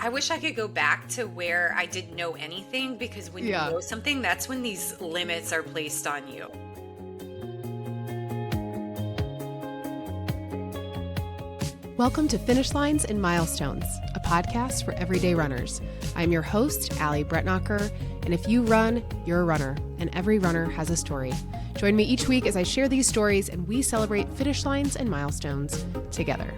I wish I could go back to where I didn't know anything, because when you Yeah. know something, that's when these limits are placed on you. Welcome to Finish Lines and Milestones, a podcast for everyday runners. I'm your host, Allie Bretnacher, and if you run, you're a runner, and every runner has a story. Join me each week as I share these stories and we celebrate finish lines and milestones together.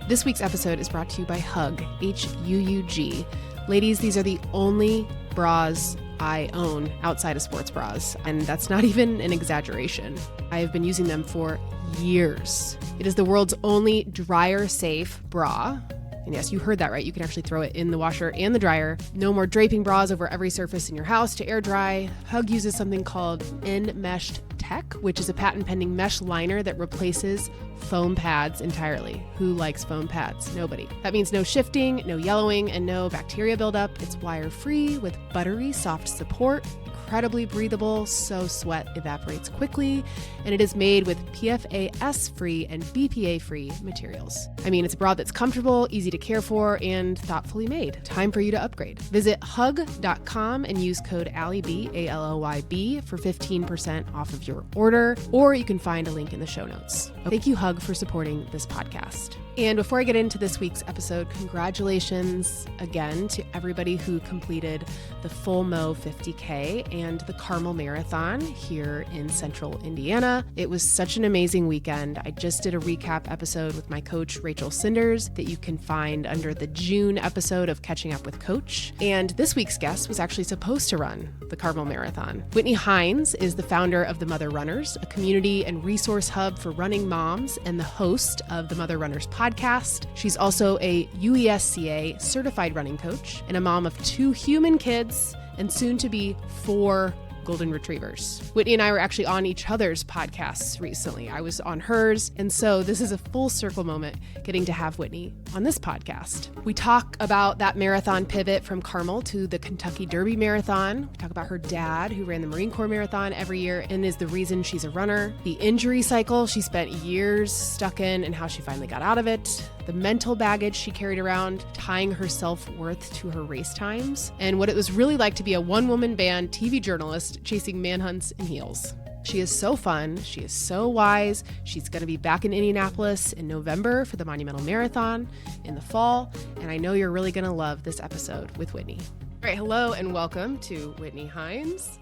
This week's episode is brought to you by Hug, H-U-U-G. Ladies, these are the only bras I own outside of sports bras, and that's not even an exaggeration. I have been using them for years. It is the world's only dryer-safe bra. And yes, you heard that right. You can actually throw it in the washer and the dryer. No more draping bras over every surface in your house to air dry. Hug uses something called Enmeshed Tech, which is a patent-pending mesh liner that replaces foam pads entirely. Who likes foam pads? Nobody. That means no shifting, no yellowing, and no bacteria buildup. It's wire-free with buttery soft support, incredibly breathable, so sweat evaporates quickly, and it is made with PFAS-free and BPA-free materials. I mean, it's a bra that's comfortable, easy to care for, and thoughtfully made. Time for you to upgrade. Visit hug.com and use code ALLYB, A-L-L-Y-B, for 15% off of your order, or you can find a link in the show notes. Thank you, Hug, for supporting this podcast. And before I get into this week's episode, congratulations again to everybody who completed the Full Mo 50K and the Carmel Marathon here in central Indiana. It was such an amazing weekend. I just did a recap episode with my coach, Rachel Cinders, that you can find under the June episode of Catching Up with Coach. And this week's guest was actually supposed to run the Carmel Marathon. Whitney Heins is the founder of the Mother Runners, a community and resource hub for running moms, and the host of the Mother Runners podcast. She's also a UESCA-certified running coach and a mom of 2 human kids and soon to be 4 golden retrievers. Whitney and I were actually on each other's podcasts recently. I was on hers, and so this is a full circle moment getting to have Whitney on this podcast. We talk about that marathon pivot from Carmel to the Kentucky Derby Marathon. We talk about her dad, who ran the Marine Corps Marathon every year and is the reason she's a runner, the injury cycle she spent years stuck in and how she finally got out of it, the mental baggage she carried around, tying her self-worth to her race times, and what it was really like to be a one-woman band TV journalist chasing manhunts and heels. She is so fun. She is so wise. She's going to be back in Indianapolis in November for the Monumental Marathon in the fall, and I know you're really going to love this episode with Whitney. All right, hello and welcome to Whitney Heins.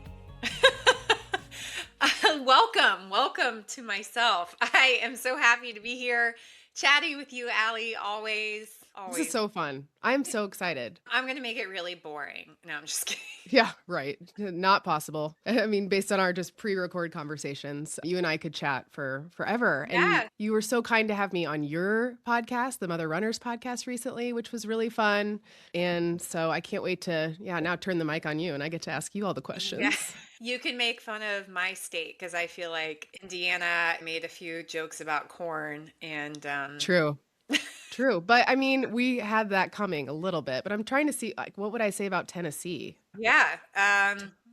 Welcome to myself. I am so happy to be here chatting with you, Allie, always. This is so fun. I'm so excited. I'm going to make it really boring. No, I'm just kidding. Yeah, right. Not possible. I mean, based on our just pre-record conversations, you and I could chat for forever. Yeah. And you were so kind to have me on your podcast, the Mother Runners podcast recently, which was really fun. And so I can't wait to, now turn the mic on you and I get to ask you all the questions. Yeah. You can make fun of my state because I feel like Indiana made a few jokes about corn and True. But I mean, we had that coming a little bit, but I'm trying to see, like, what would I say about Tennessee? Yeah.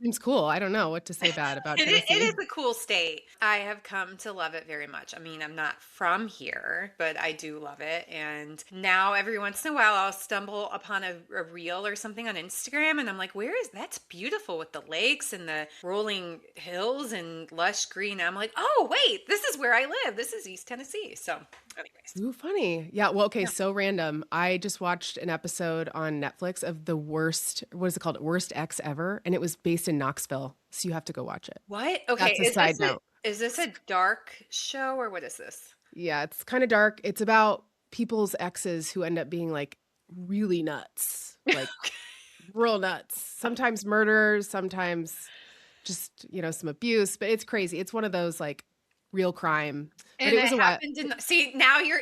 Seems cool. I don't know what to say bad about Tennessee. It is a cool state. I have come to love it very much. I mean, I'm not from here, but I do love it. And now every once in a while, I'll stumble upon a reel or something on Instagram. And I'm like, that's beautiful with the lakes and the rolling hills and lush green. I'm like, oh, wait, this is where I live. This is East Tennessee. So anyways. Ooh, funny. Yeah. Well, okay. Yeah. So random. I just watched an episode on Netflix of the worst, what is it called? Worst ex ever. And it was based in Knoxville. So you have to go watch it. What? Okay. That's a side note. Is this a dark show or what is this? Yeah, it's kind of dark. It's about people's exes who end up being like really nuts, like real nuts. Sometimes murders, sometimes just, some abuse, but it's crazy. It's one of those like real crime. And it was a happened in, see, now you're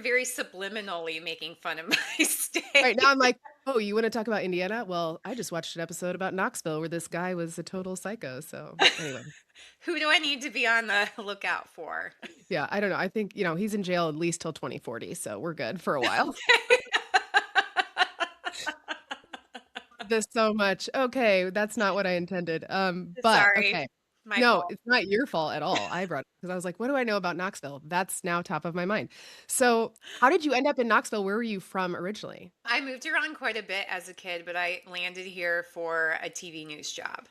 very subliminally making fun of my state. Right now I'm like, oh, you want to talk about Indiana? Well, I just watched an episode about Knoxville where this guy was a total psycho. So anyway. Who do I need to be on the lookout for? Yeah, I don't know. I think, he's in jail at least till 2040. So we're good for a while. This so much. Okay, that's not what I intended. But sorry. Okay. My No, fault. it's not your fault at all. I brought it because I was like, "What do I know about Knoxville?" That's now top of my mind. So, how did you end up in Knoxville? Where were you from originally? I moved around quite a bit as a kid, but I landed here for a TV news job.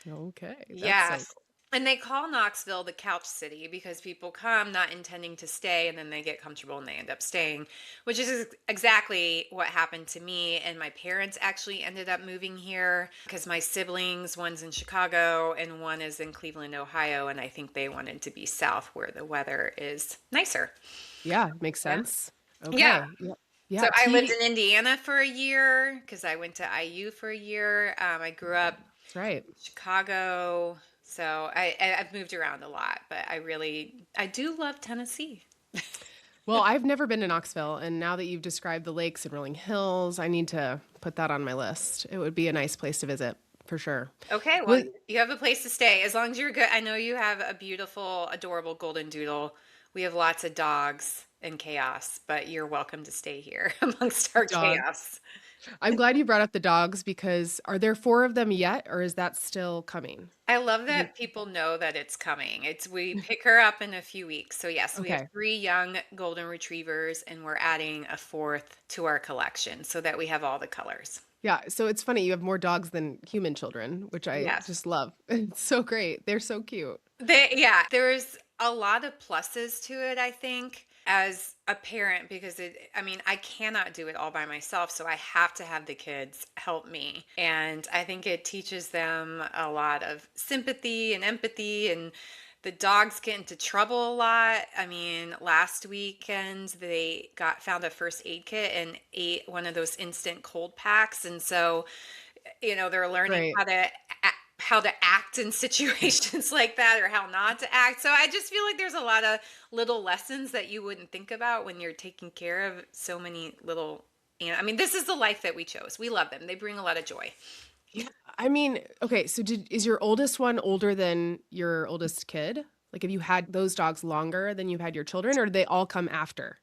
Okay, that's so Yes. cool. And they call Knoxville the couch city because people come not intending to stay and then they get comfortable and they end up staying, which is exactly what happened to me. And my parents actually ended up moving here because my siblings, one's in Chicago and one is in Cleveland, Ohio. And I think they wanted to be south where the weather is nicer. Yeah, makes Yeah. sense. Yeah. Okay. Yeah. So Yeah, I lived TV in Indiana for a year because I went to IU for a year. I grew up that's right. Chicago. So I've moved around a lot, but I do love Tennessee. Well, I've never been to Knoxville, and now that you've described the lakes and rolling hills, I need to put that on my list. It would be a nice place to visit for sure. Okay, well, Well, you have a place to stay as long as you're good. I know you have a beautiful, adorable golden doodle. We have lots of dogs and chaos, but you're welcome to stay here amongst our dog. chaos. I'm glad you brought up the dogs because are there 4 of them yet, or is that still coming? I love Is that people know that it's coming. It's We pick her up in a few weeks. So yes, we have Okay. 3 young golden retrievers and we're adding a 4th to our collection so that we have all the colors. Yeah, so it's funny, you have more dogs than human children, which I Yes. just love. It's so great. They're so cute. Yeah, there's a lot of pluses to it, I think, as a parent, because I mean, I cannot do it all by myself. So I have to have the kids help me. And I think it teaches them a lot of sympathy and empathy. And the dogs get into trouble a lot. I mean, last weekend they found a first aid kit and ate one of those instant cold packs. And so they're learning Right. how to act in situations like that or how not to act. So I just feel like there's a lot of little lessons that you wouldn't think about when you're taking care of so many little. I mean, this is the life that we chose. We love them. They bring a lot of joy. Yeah. I mean, okay, so is your oldest one older than your oldest kid? Like, have you had those dogs longer than you've had your children, or did they all come after?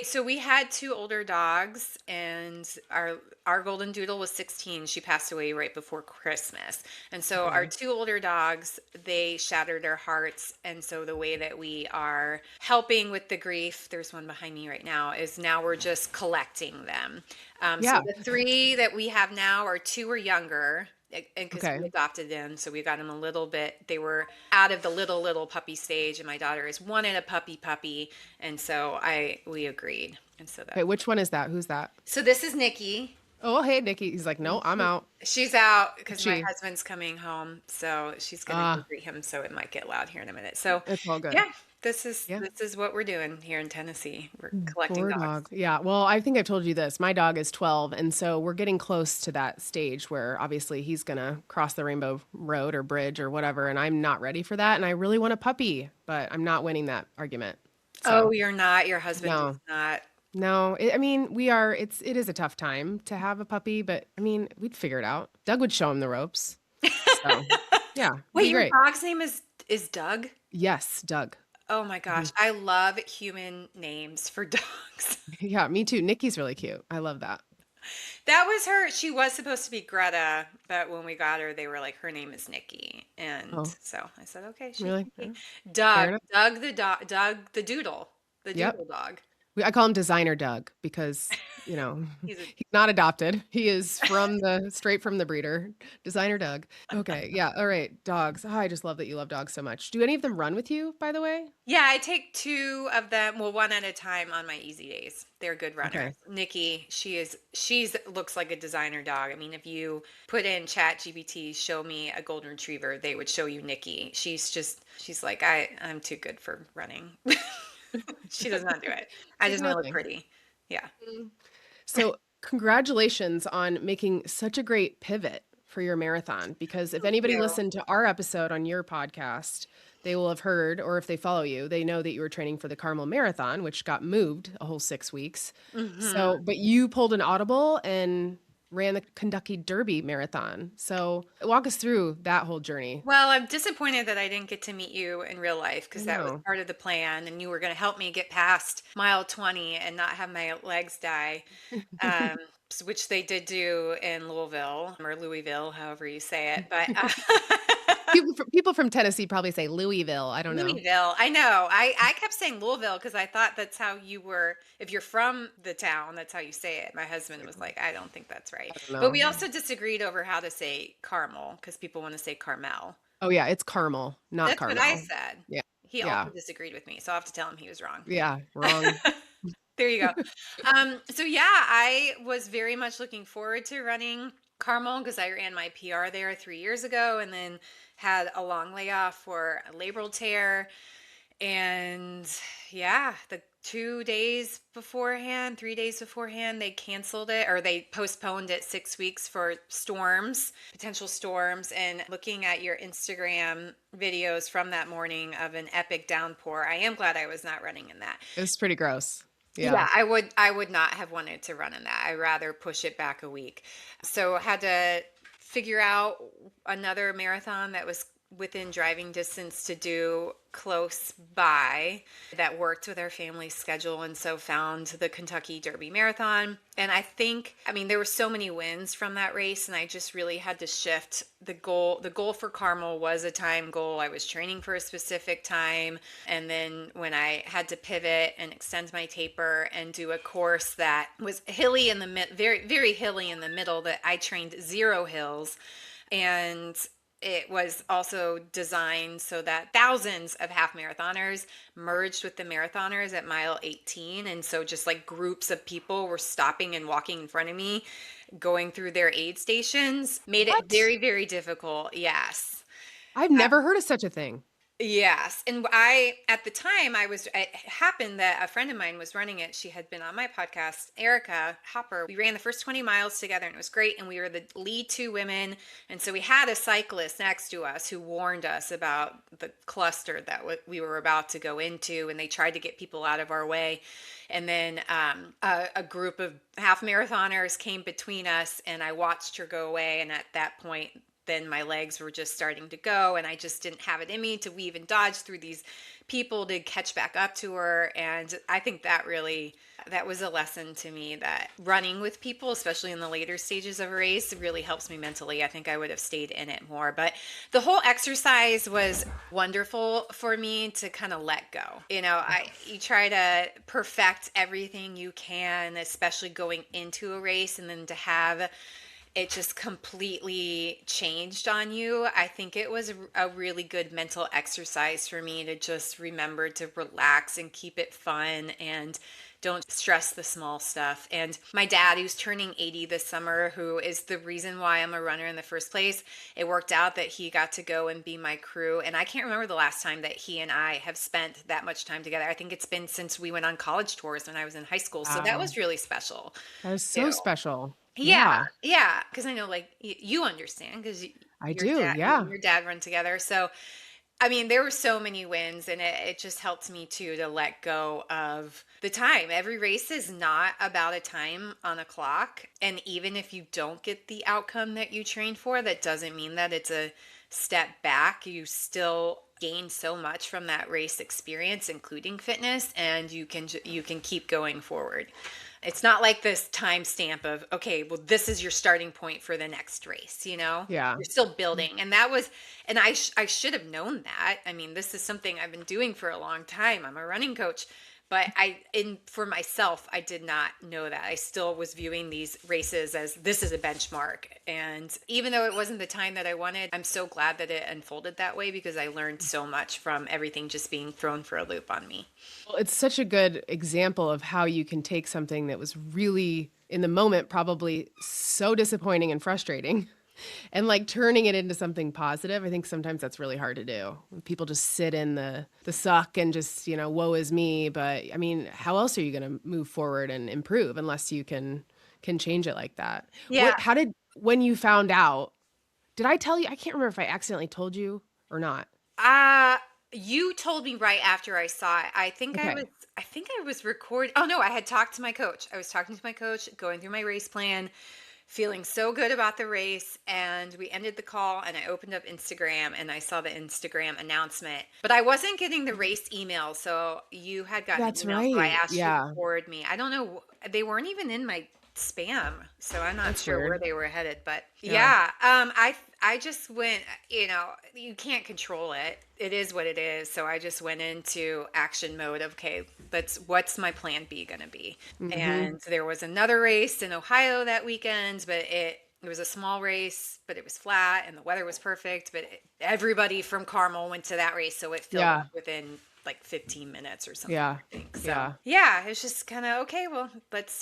So we had 2 older dogs, and our golden doodle was 16. She passed away right before Christmas. And so our Okay. 2 older dogs, they shattered our hearts. And so the way that we are helping with the grief, there's one behind me right now, is now we're just collecting them. So Yeah. the 3 that we have now are 2 are younger. And because Okay. we adopted them, so we got them a little bit. They were out of the little puppy stage, and my daughter is wanted a puppy, and so we agreed, and so Okay, that. which one is that? Who's that? So this is Nikki. Oh, hey, Nikki. He's like, no, I'm out. She's out because my She. husband's coming home, so she's gonna go Ah, greet him. So it might get loud here in a minute. So it's all good. yeah, this is Yeah. this is what we're doing here in Tennessee. We're collecting 4 dogs. dogs. Yeah. Well, I think I've told you this. My dog is 12, and so we're getting close to that stage where obviously he's gonna cross the rainbow road or bridge or whatever, and I'm not ready for that. And I really want a puppy, but I'm not winning that argument. Oh, So you're not. Your husband is no. not. No, I mean, it is a tough time to have a puppy, but I mean, we'd figure it out. Doug would show him the ropes. So, yeah, it'd Wait, be your great. dog's name is Doug? Yes, Doug. Oh my gosh, Mhm. I love human names for dogs. Yeah, me too. Nikki's really cute. I love that. That was her. She was supposed to be Greta, but when we got her, they were like, her name is Nikki. And Oh, so I said, okay, she's really? Nikki. Yeah, fair enough. Doug the doodle, the Yep. doodle dog. I call him Designer Doug because, He's a he's not adopted. He is straight from the breeder. Designer Doug. Okay. Yeah. All right. Dogs. Oh, I just love that you love dogs so much. Do any of them run with you, by the way? Yeah, I take 2 of them, well, one at a time on my easy days. They're good runners. Okay. Nikki, she's looks like a designer dog. I mean, if you put in Chat GPT, show me a golden retriever, they would show you Nikki. She's like, I'm too good for running. She does not do it. I Like just want to look nothing. pretty. Yeah. Mm. So, congratulations on making such a great pivot for your marathon. Because if Thank anybody you. listened to our episode on your podcast, they will have heard, or if they follow you, they know that you were training for the Carmel Marathon, which got moved a whole 6 weeks. Hmm. So, but you pulled an audible and ran the Kentucky Derby Marathon. So, walk us through that whole journey. Well, I'm disappointed that I didn't get to meet you in real life I because that was know. part of the plan, and you were going to help me get past mile 20 and not have my legs die. um, which they did do in Louisville or Louisville, however you say it. But People from Tennessee probably say Louisville. I don't know. Louisville. I know. I kept saying Louisville because I thought that's how you were. If you're from the town, that's how you say it. My husband was like, I don't think that's right. I don't But we know. also disagreed over how to say Carmel because people want to say Carmel. Oh yeah, it's Carmel, not That's what I Carmel. said. Yeah. He Yeah. also disagreed with me, so I'll have to tell him he was wrong. Yeah, wrong. There you go. So yeah, I was very much looking forward to running Carmel because I ran my PR there 3 years ago and then had a long layoff for a labral tear. And yeah, the 2 days beforehand, 3 days beforehand, they canceled it or they postponed it 6 weeks for storms, potential storms. And looking at your Instagram videos from that morning of an epic downpour, I am glad I was not running in that. It's pretty gross. Yeah, Yeah. I would not have wanted to run in that. I'd rather push it back a week. So I had to figure out another marathon that was within driving distance to do close by that worked with our family schedule, and so found the Kentucky Derby Marathon. And I mean there were so many wins from that race, and I just really had to shift the goal for Carmel was a time goal. I was training for a specific time, and then when I had to pivot and extend my taper and do a course that was hilly in the very very hilly in the middle, that I trained 0 hills, and it was also designed so that thousands of half marathoners merged with the marathoners at mile 18. And so just like groups of people were stopping and walking in front of me, going through their aid stations, made it What? very, very difficult. Yes. I've never heard of such a thing. Yes. And at the time, it happened that a friend of mine was running it. She had been on my podcast, Erica Hopper. We ran the first 20 miles together and it was great. And we were the lead 2 women. And so we had a cyclist next to us who warned us about the cluster that we were about to go into. And they tried to get people out of our way. And then a group of half marathoners came between us and I watched her go away. And at that point, then my legs were just starting to go and I just didn't have it in me to weave and dodge through these people to catch back up to her. And I think that was a lesson to me that running with people, especially in the later stages of a race, really helps me mentally. I think I would have stayed in it more, but the whole exercise was wonderful for me to kind of let go. You try to perfect everything you can, especially going into a race, and then to have it just completely changed on you. I think it was a really good mental exercise for me to just remember to relax and keep it fun and don't stress the small stuff. And my dad, who's turning 80 this summer, who is the reason why I'm a runner in the first place, it worked out that he got to go and be my crew. And I can't remember the last time that he and I have spent that much time together. I think it's been since we went on college tours when I was in high school. So that Wow. was really special That is so too. special. Yeah, Yeah, yeah, because I know like you understand because I your do. dad, you and Yeah. your dad run together. So I mean, there were so many wins, and it just helped me too to let go of the time. Every race is not about a time on a clock, and even if you don't get the outcome that you trained for, that doesn't mean that it's a step back. You still gain so much from that race experience, including fitness, and you can keep going forward. It's not like this timestamp of, okay, well, this is your starting point for the next race, Yeah. You're still building. And I should have known that. I mean, this is something I've been doing for a long time. I'm a running coach, but for myself, I did not know that. I still was viewing these races as this is a benchmark. And even though it wasn't the time that I wanted, I'm so glad that it unfolded that way because I learned so much from everything just being thrown for a loop on me. Well, it's such a good example of how you can take something that was really in the moment probably so disappointing and frustrating and like turning it into something positive. I think sometimes that's really hard to do. People just sit in the suck and just, woe is me. But I mean, how else are you going to move forward and improve unless you can change it like that? Yeah. When you found out, did I tell you? I can't remember if I accidentally told you or not. You told me right after I saw it. Okay. I think I was recording. Oh no, I had talked to my coach. I was talking to my coach, going through my race plan, feeling so good about the race, and we ended the call and I opened up Instagram and I saw the Instagram announcement. But I wasn't getting the race email, so you had gotten an That's email, so I right. asked you to Yeah. forward me. I don't know, they weren't even in my spam, so I'm not That's sure where weird. they were headed, but Yeah. yeah, I just went, you can't control it. It is what it is. So I just went into action mode of, okay, what's my plan B going to be? Mm-hmm. And there was another race in Ohio that weekend, but it was a small race, but it was flat and the weather was perfect. But everybody from Carmel went to that race. So it filled Yeah. up within like 15 minutes or something, Yeah. I think. So Yeah. yeah, it's just kind of, okay, well,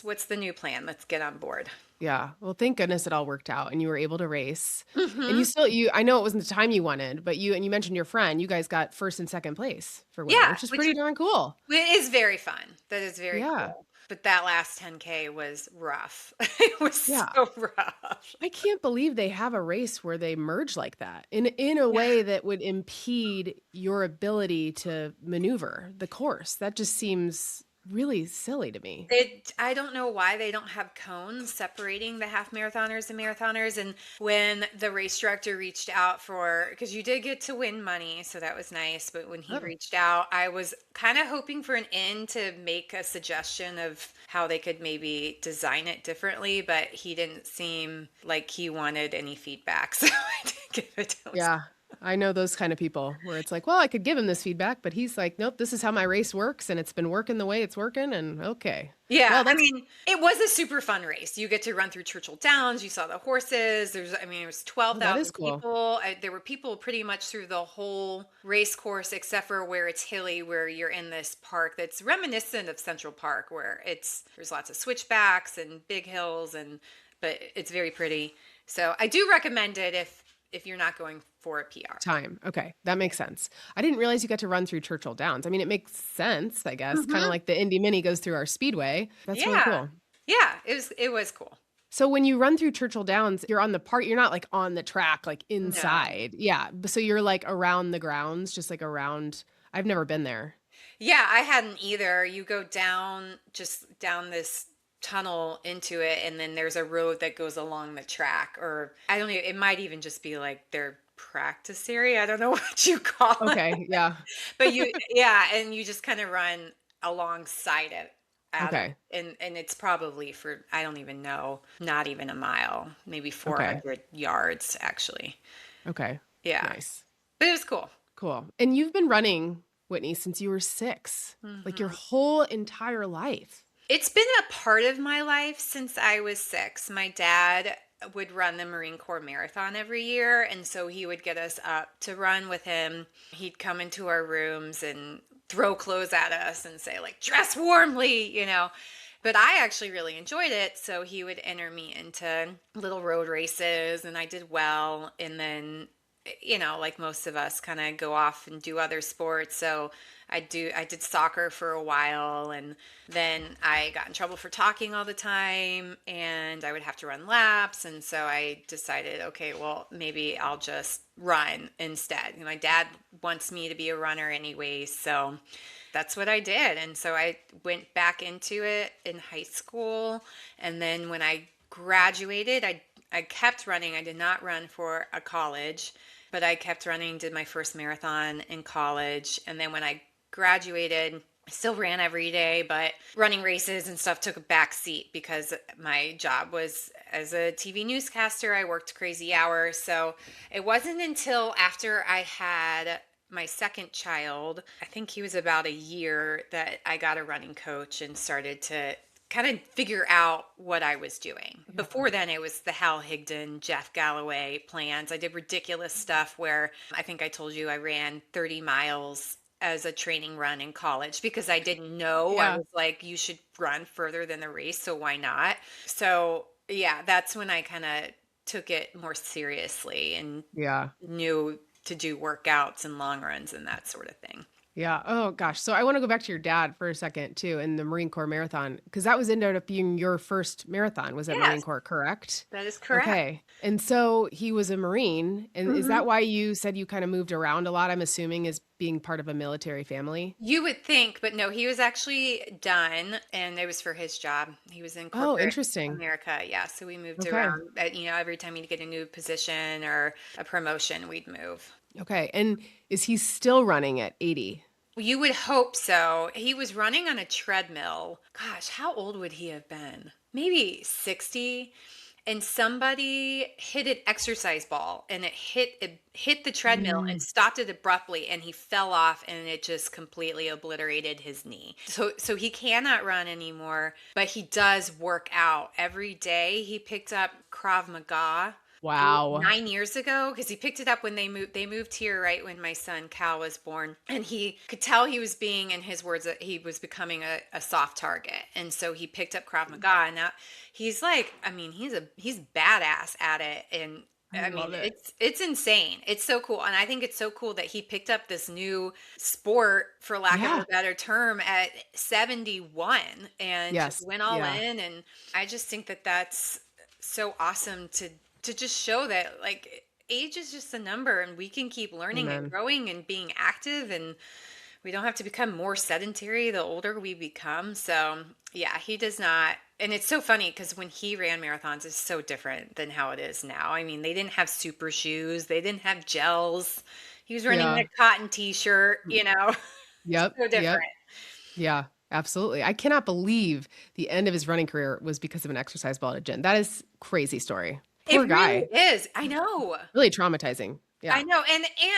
what's the new plan? Let's get on board. Yeah. Well, thank goodness it all worked out and you were able to race. And Hmm. I know it wasn't the time you wanted, but you mentioned your friend, you guys got first and second place for winning, Yeah, which is which pretty darn cool. it is very fun. That is very Yeah. cool. But that last 10K was rough. It was Yeah. so rough. I can't believe they have a race where they merge like that in a Yeah. way that would impede your ability to maneuver the course. That just seems really silly to me. I don't know why they don't have cones separating the half marathoners and marathoners. And when the race director reached out because you did get to win money, so that was nice. But when he Oh, reached out, I was kind of hoping for an in to make a suggestion of how they could maybe design it differently. But he didn't seem like he wanted any feedback. So I didn't give it to him. yeah. I know those kind of people where it's like, well, I could give him this feedback, but he's like, nope, this is how my race works and it's been working the way it's working. And okay. Yeah, Well, I that's mean, it was a super fun race. You get to run through Churchill Downs. You saw the horses. It was oh, that is 12,000 cool. people. There were people pretty much through the whole race course, except for where it's hilly, where you're in this park that's reminiscent of Central Park, where there's lots of switchbacks and big hills, but it's very pretty. So I do recommend it if you're not going for a PR. Time. Okay. That makes sense. I didn't realize you got to run through Churchill Downs. I mean, it makes sense, I guess, kind of Hmm. like the Indy Mini goes through our speedway. That's really Yeah, cool. yeah, it was cool. So when you run through Churchill Downs, you're not like on the track, like No. inside. Yeah. So you're like around the grounds, just like around. I've never been there. Yeah, I hadn't either. You go just down this tunnel into it, and then there's a road that goes along the track, or I don't know, it might even just be like their practice area. I don't know what you call it. Okay. Yeah. But yeah, and you just kind of run alongside it at it. Okay. And it's probably for, I don't even know, not even a mile, maybe Okay. 400 yards actually. Okay. Yeah. Nice. But it was cool. Cool. And you've been running, Whitney, since you were 6, like your Mhm. whole entire life. It's been a part of my life since I was 6. My dad would run the Marine Corps Marathon every year, and so he would get us up to run with him. He'd come into our rooms and throw clothes at us and say, like, dress warmly. But I actually really enjoyed it, so he would enter me into little road races, and I did well. And then, like most of us, kind of go off and do other sports. So I did soccer for a while, and then I got in trouble for talking all the time, and I would have to run laps. And so I decided, okay, well, maybe I'll just run instead. My dad wants me to be a runner anyway, so that's what I did. And so I went back into it in high school, and then when I graduated, I kept running. I did not run for a college, but I kept running, did my first marathon in college. And then when I graduated, I still ran every day, but running races and stuff took a back seat because my job was as a TV newscaster. I worked crazy hours. So it wasn't until after I had my second child, I think he was about a year, that I got a running coach and started to kind of figure out what I was doing. Yeah. Before then, it was the Hal Higdon, Jeff Galloway plans. I did ridiculous stuff where I think I told you I ran 30 miles as a training run in college because I didn't know. I Yeah. was like, you should run further than the race, so why not? So, yeah, that's when I kind of took it more seriously and Yeah. knew to do workouts and long runs and that sort of thing. Yeah. Oh gosh. So I want to go back to your dad for a second too, in the Marine Corps Marathon, because that was ended up being your first marathon. Was at Marine Yes, Corps, correct? that is correct. Okay. And so he was a Marine, and is Mhm. that why you said you kind of moved around a lot? I'm assuming as being part of a military family. You would think, but no, he was actually done, and it was for his job. He was in Oh, corporate interesting. America. Yeah, so we moved Okay. around. Every time he'd get a new position or a promotion, we'd move. Okay. And is he still running at 80? You would hope so. He was running on a treadmill. Gosh, how old would he have been? Maybe 60. and somebody hit an exercise ball and it hit the treadmill and Mm. stopped it abruptly, and he fell off and it just completely obliterated his knee. So he cannot run anymore, but he does work out every day. He picked up Krav Maga Wow. 9 years ago, because he picked it up when they moved here right when my son Cal was born, and he could tell he was being, in his words, that he was becoming a soft target, and so he picked up Krav Maga, and now he's like, I mean, he's badass at it, and I I mean, love it. it's insane. It's so cool, and I think it's so cool that he picked up this new sport, for lack of Yeah. a better term, at 71 and just Yes. went all Yeah. in. And I just think that that's so awesome to just show that, like, age is just a number, and we can keep learning and Amen. growing and being active, and we don't have to become more sedentary the older we become. So yeah, he does not. And it's so funny because when he ran marathons, it's so different than how it is now. I mean, they didn't have super shoes, they didn't have gels. He was running in Yeah. a cotton t-shirt, Mm. Yep. so Yep. different. Yeah. Absolutely. I cannot believe the end of his running career was because of an exercise ball at a gym. That is crazy story. It Poor really guy. is. I know. Really traumatizing. Yeah. I know,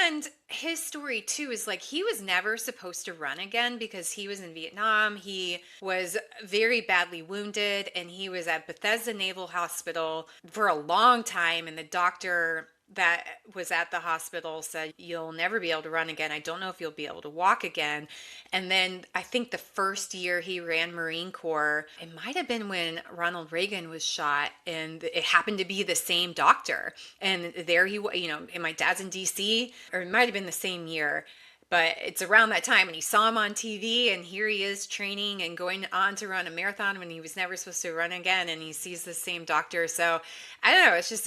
and his story too is like, he was never supposed to run again because he was in Vietnam. He was very badly wounded, and he was at Bethesda Naval Hospital for a long time, and the doctor that was at the hospital said, "You'll never be able to run again. I don't know if you'll be able to walk again." And then I think the first year he ran Marine Corps, it might have been when Ronald Reagan was shot, and it happened to be the same doctor. And there he was, and my dad's in DC, or it might have been the same year. But it's around that time, and he saw him on TV, and here he is training and going on to run a marathon when he was never supposed to run again, and he sees the same doctor. So I don't know.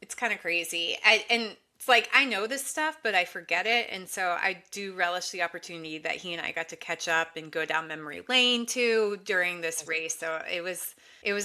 It's kind of crazy. And it's like, I know this stuff, but I forget it. And so I do relish the opportunity that he and I got to catch up and go down memory lane too during this race. So it was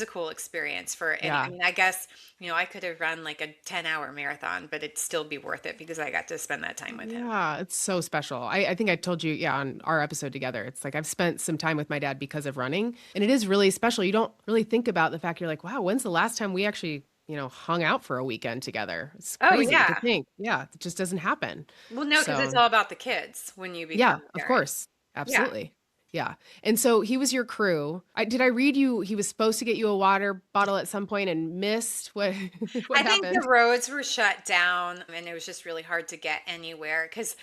a cool experience for, and I Yeah. mean, I guess, I could have run like a 10-hour marathon, but it'd still be worth it because I got to spend that time with him. Yeah, it's so special. I think I told you, yeah, on our episode together. It's like I've spent some time with my dad because of running, and it is really special. You don't really think about the fact you're like, wow, when's the last time we actually, hung out for a weekend together? It's Oh crazy to yeah. think. Yeah, it just doesn't happen. Well, no, because it's So, all about the kids when you become yeah, a of parent. course. Yeah. Absolutely. Yeah. And so he was your crew. Did I read you he was supposed to get you a water bottle at some point and missed? What what I think the happened? roads were shut down, and it was just really hard to get anywhere because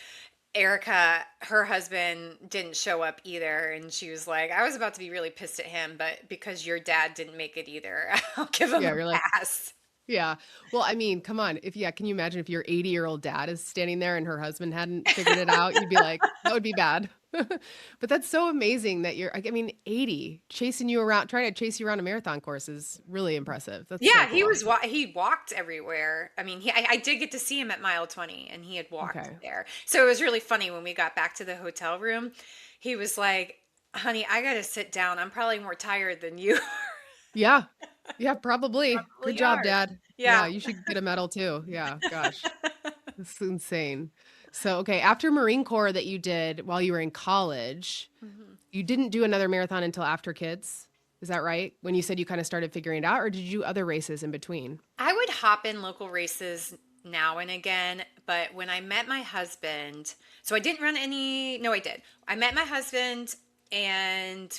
Erica, her husband, didn't show up either. And she was like, I was about to be really pissed at him, but because your dad didn't make it either, I'll give him Yeah, a you're like, pass. yeah. Well, I mean, come on. Can you imagine if your 80-year-old dad is standing there and her husband hadn't figured it out? You'd be like, that would be bad. But that's so amazing that I mean, 80 chasing you around, trying to chase you around a marathon course is really impressive. That's so Yeah, he cool. was he walked everywhere. I mean, I did get to see him at mile 20, and he had walked Okay. there. So it was really funny when we got back to the hotel room. He was like, "Honey, I got to sit down. I'm probably more tired than you Yeah. Yeah, probably. Good probably job, are." dad. Yeah, Yeah. you should get a medal too. Yeah, gosh. That's insane. So, okay, after Marine Corps that you did while you were in college, Mhm. you didn't do another marathon until after kids. Is that right? When you said you kind of started figuring it out, or did you do other races in between? I would hop in local races now and again, but when I met my husband, so I didn't run any, no, I did. I met my husband, and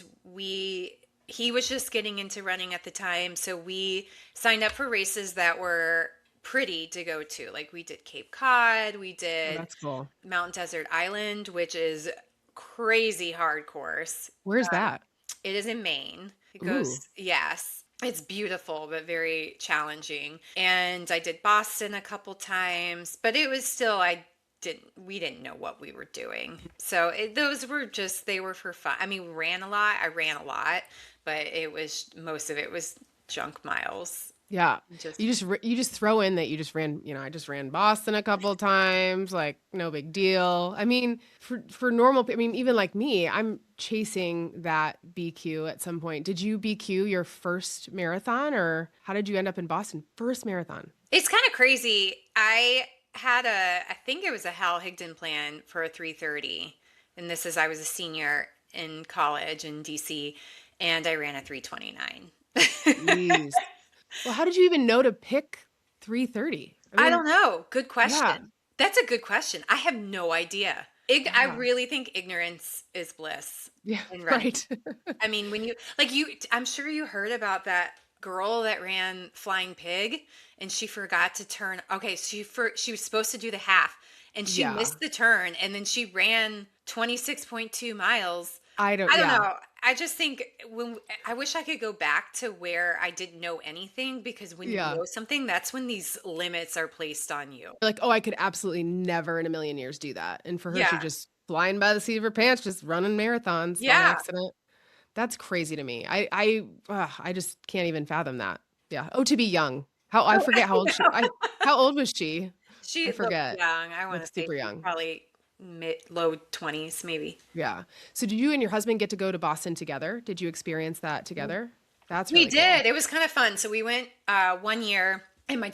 he was just getting into running at the time. So we signed up for races that were pretty to go to. Like, we did Cape Cod, we Oh, did that's cool. Mountain Desert Island, which is crazy hard course. Where's Um, that? it is in Maine. It Ooh. goes, yes. It's beautiful, but very challenging. And I did Boston a couple times, but it was still, we didn't know what we were doing. So those were just, they were for fun. I mean, we ran a lot. I ran a lot, but most of it was junk miles. Yeah. Just, You just throw in that you just ran, I just ran Boston a couple of times, like no big deal. I mean, for normal, I mean, even like me, I'm chasing that BQ at some point. Did you BQ your first marathon, or how did you end up in Boston? First marathon. it's kind of crazy. I think it was a Hal Higdon plan for a 3:30. And this is, I was a senior in college in DC, and I ran a 3:29. Jeez. Well, how did you even know to pick 3:30? I I mean, don't know. Good yeah, question. That's a good question. I have no idea. I yeah, really think ignorance is bliss yeah, in running. right. I mean, when you like you I'm sure you heard about that girl that ran Flying Pig and she forgot to turn. Okay, she was supposed to do the half and she Yeah, missed the turn and then she ran 26.2 miles. I don't yeah, know. I just think when I wish I could go back to where I didn't know anything because when you yeah. know something, that's when these limits are placed on you. Like, "Oh, I could absolutely never in a million years do that." And for her, she Yeah. just flying by the seat of her pants, just running marathons on Yeah. accident. That's crazy to me. I just can't even fathom that. Yeah. Oh, to be young. How I Oh, I forget how old know. how old was she? I She looked forget. young. I want Looked to say super she's young. probably mid low 20s maybe. Yeah. So did you and your husband get to go to Boston together? Did you experience that together? That's We really cool. did. It was kind of fun. So we went one year and my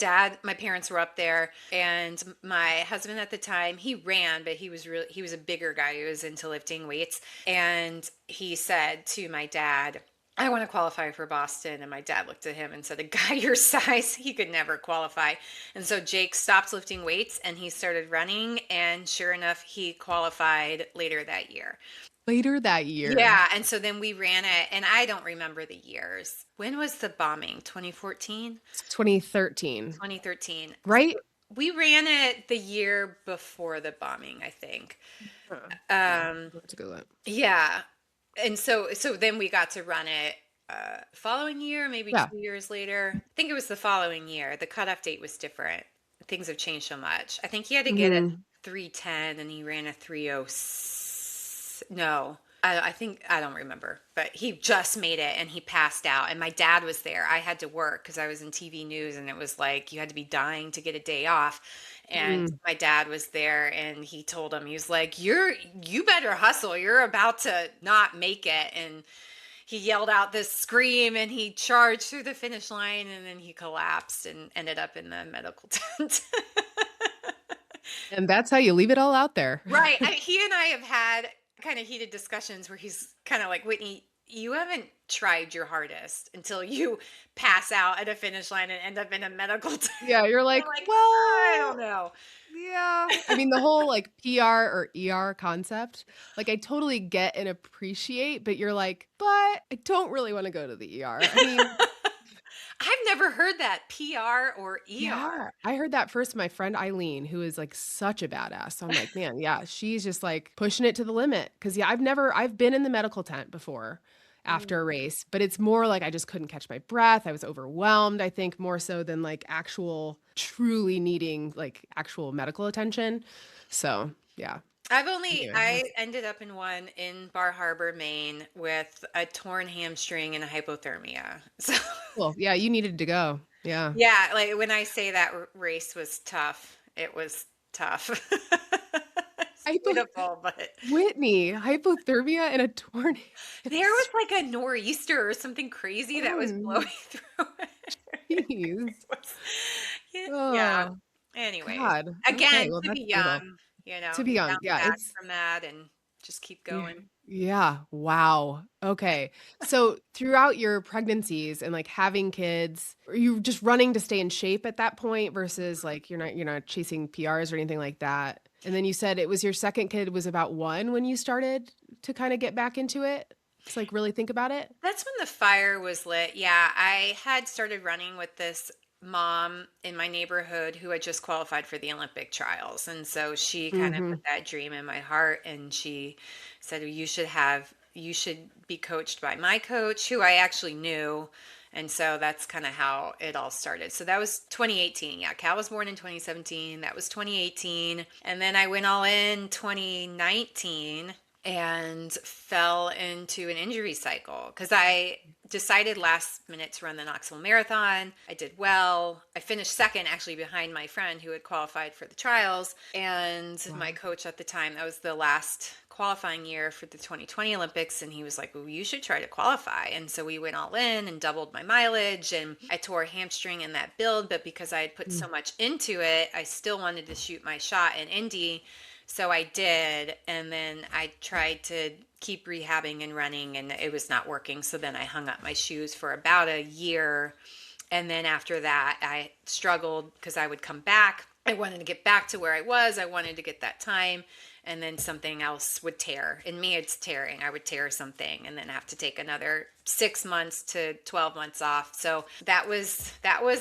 parents were up there and my husband at the time, he ran, but he was a bigger guy. He was into lifting weights. And he said to my dad, I want to qualify for Boston. And my dad looked at him and said, a guy your size, he could never qualify. And so Jake stopped lifting weights and he started running. And sure enough, he qualified later that year. Later that year, Yeah, and so then we ran it, and I don't remember the years. When was the bombing? 2014? 2013, 2013. right? We ran it the year before the bombing, I think. Yeah. Um, That's a good one. yeah. And so then we got to run it following year, maybe Yeah. 2 years later. I think it was the following year. The cutoff date was different. Things have changed so much. I think he had to get a Mhm. 3:10 and he ran a 3:06. No. I think I don't remember, but he just made it and he passed out. And my dad was there. I had to work because I was in TV news, and it was like you had to be dying to get a day off. And Mm. my dad was there, and he told him, he was like, you better hustle. You're about to not make it. And he yelled out this scream and he charged through the finish line, and then he collapsed and ended up in the medical tent. And that's how you leave it all out there. Right. He and I have had kind of heated discussions where he's kind of like, Whitney, you haven't tried your hardest until you pass out at a finish line and end up in a medical tent. Yeah, you're I'm like, like, I don't "Well, know. yeah." I mean, the whole, like, PR or ER concept, like, I totally get and appreciate, but you're like, "But I don't really wanna go to the ER." I mean, I've never heard that PR or yeah, ER. I heard that first from my friend Eileen, who is, like, such a badass. So I'm like, "Man, yeah, she's just, like, pushing it to the limit." Because yeah, I've been in the medical tent before after a Mm. race, but it's more like I just couldn't catch my breath. I was overwhelmed, I think, more so than, like, actual truly needing, like, actual medical attention. So, yeah. Anyway, I that's ended up in one in Bar Harbor, Maine with a torn hamstring and a hypothermia. So cool. Yeah, you needed to go. Yeah. yeah, like when I say that race was tough, it was tough. It's Hypo beautiful, but Whitney, hypothermia and a torn there was hamstring. like a nor'easter or something crazy that was Oh, blowing through it. It jeez. was, yeah, yeah. Oh, Anyways, God. Okay, again, well, to that's be brutal. young, To be you young, bounce yeah, back it's from that and just keep yeah, going. yeah, wow. Okay. So, throughout your pregnancies and, like, having kids, are you just running to stay in shape at that point versus, like, you're not chasing PRs or anything like that? And then you said it was your 2nd kid was about 1 when you started to kinda get back into it? To, like, really think about it? That's when the fire was lit. Yeah, I had started running with this mom in my neighborhood who had just qualified for the Olympic trials. And so she kind of put Mhm. that dream in my heart and she said, "Well, you should be coached by my coach who I actually knew." And so that's kind of how it all started. So that was 2018. Yeah, Cal was born in 2017. That was 2018. And then I went all in 2019 and fell into an injury cycle because I decided last minute to run the Knoxville Marathon. I did well. I finished second actually behind my friend who had qualified for the trials. And my Wow. coach at the time, that was the last qualifying year for the 2020 Olympics. And he was like, well, you should try to qualify. And so we went all in and doubled my mileage. And I tore a hamstring in that build. But because I had put Mm. so much into it, I still wanted to shoot my shot in Indy. So I did, and then I tried to keep rehabbing and running, and it was not working. So then I hung up my shoes for about a year, And then after that, I struggled because I would come back. I wanted to get back to where I was. I wanted to get that time. And then something else would tear. In me, it's tearing. I would tear something and then have to take another 6 months to 12 months off. So that was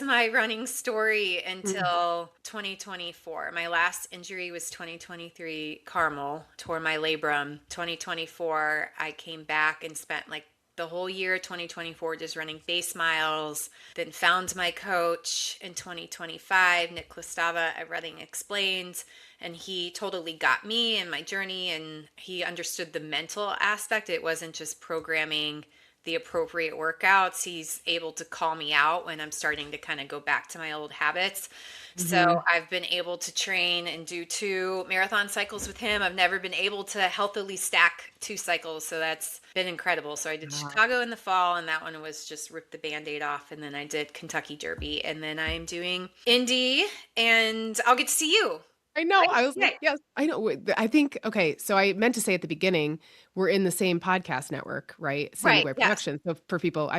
my running story until 2024. My last injury was 2023 Carmel, tore my labrum. 2024, I came back and spent like the whole year 2024 just running base miles, then found my coach in 2025, Nick Klistava at Running Explained, and he totally got me in my journey, and he understood the mental aspect. It wasn't just programming the appropriate workouts. He's able to call me out when I'm starting to kind of go back to my old habits. So I've been able to train and do 2 marathon cycles with him. I've never been able to healthily stack 2 cycles. So that's been incredible. So I did Chicago in the fall, and that one was just rip the Band-Aid off. And then I did Kentucky Derby. And then I'm doing Indy, and I'll get to see you. I know. I was Yay. like, yes, I know. I think, okay. So I meant to say at the beginning, we're in the same podcast network, right? Sandy Right. Boy Yes. Productions. So for people,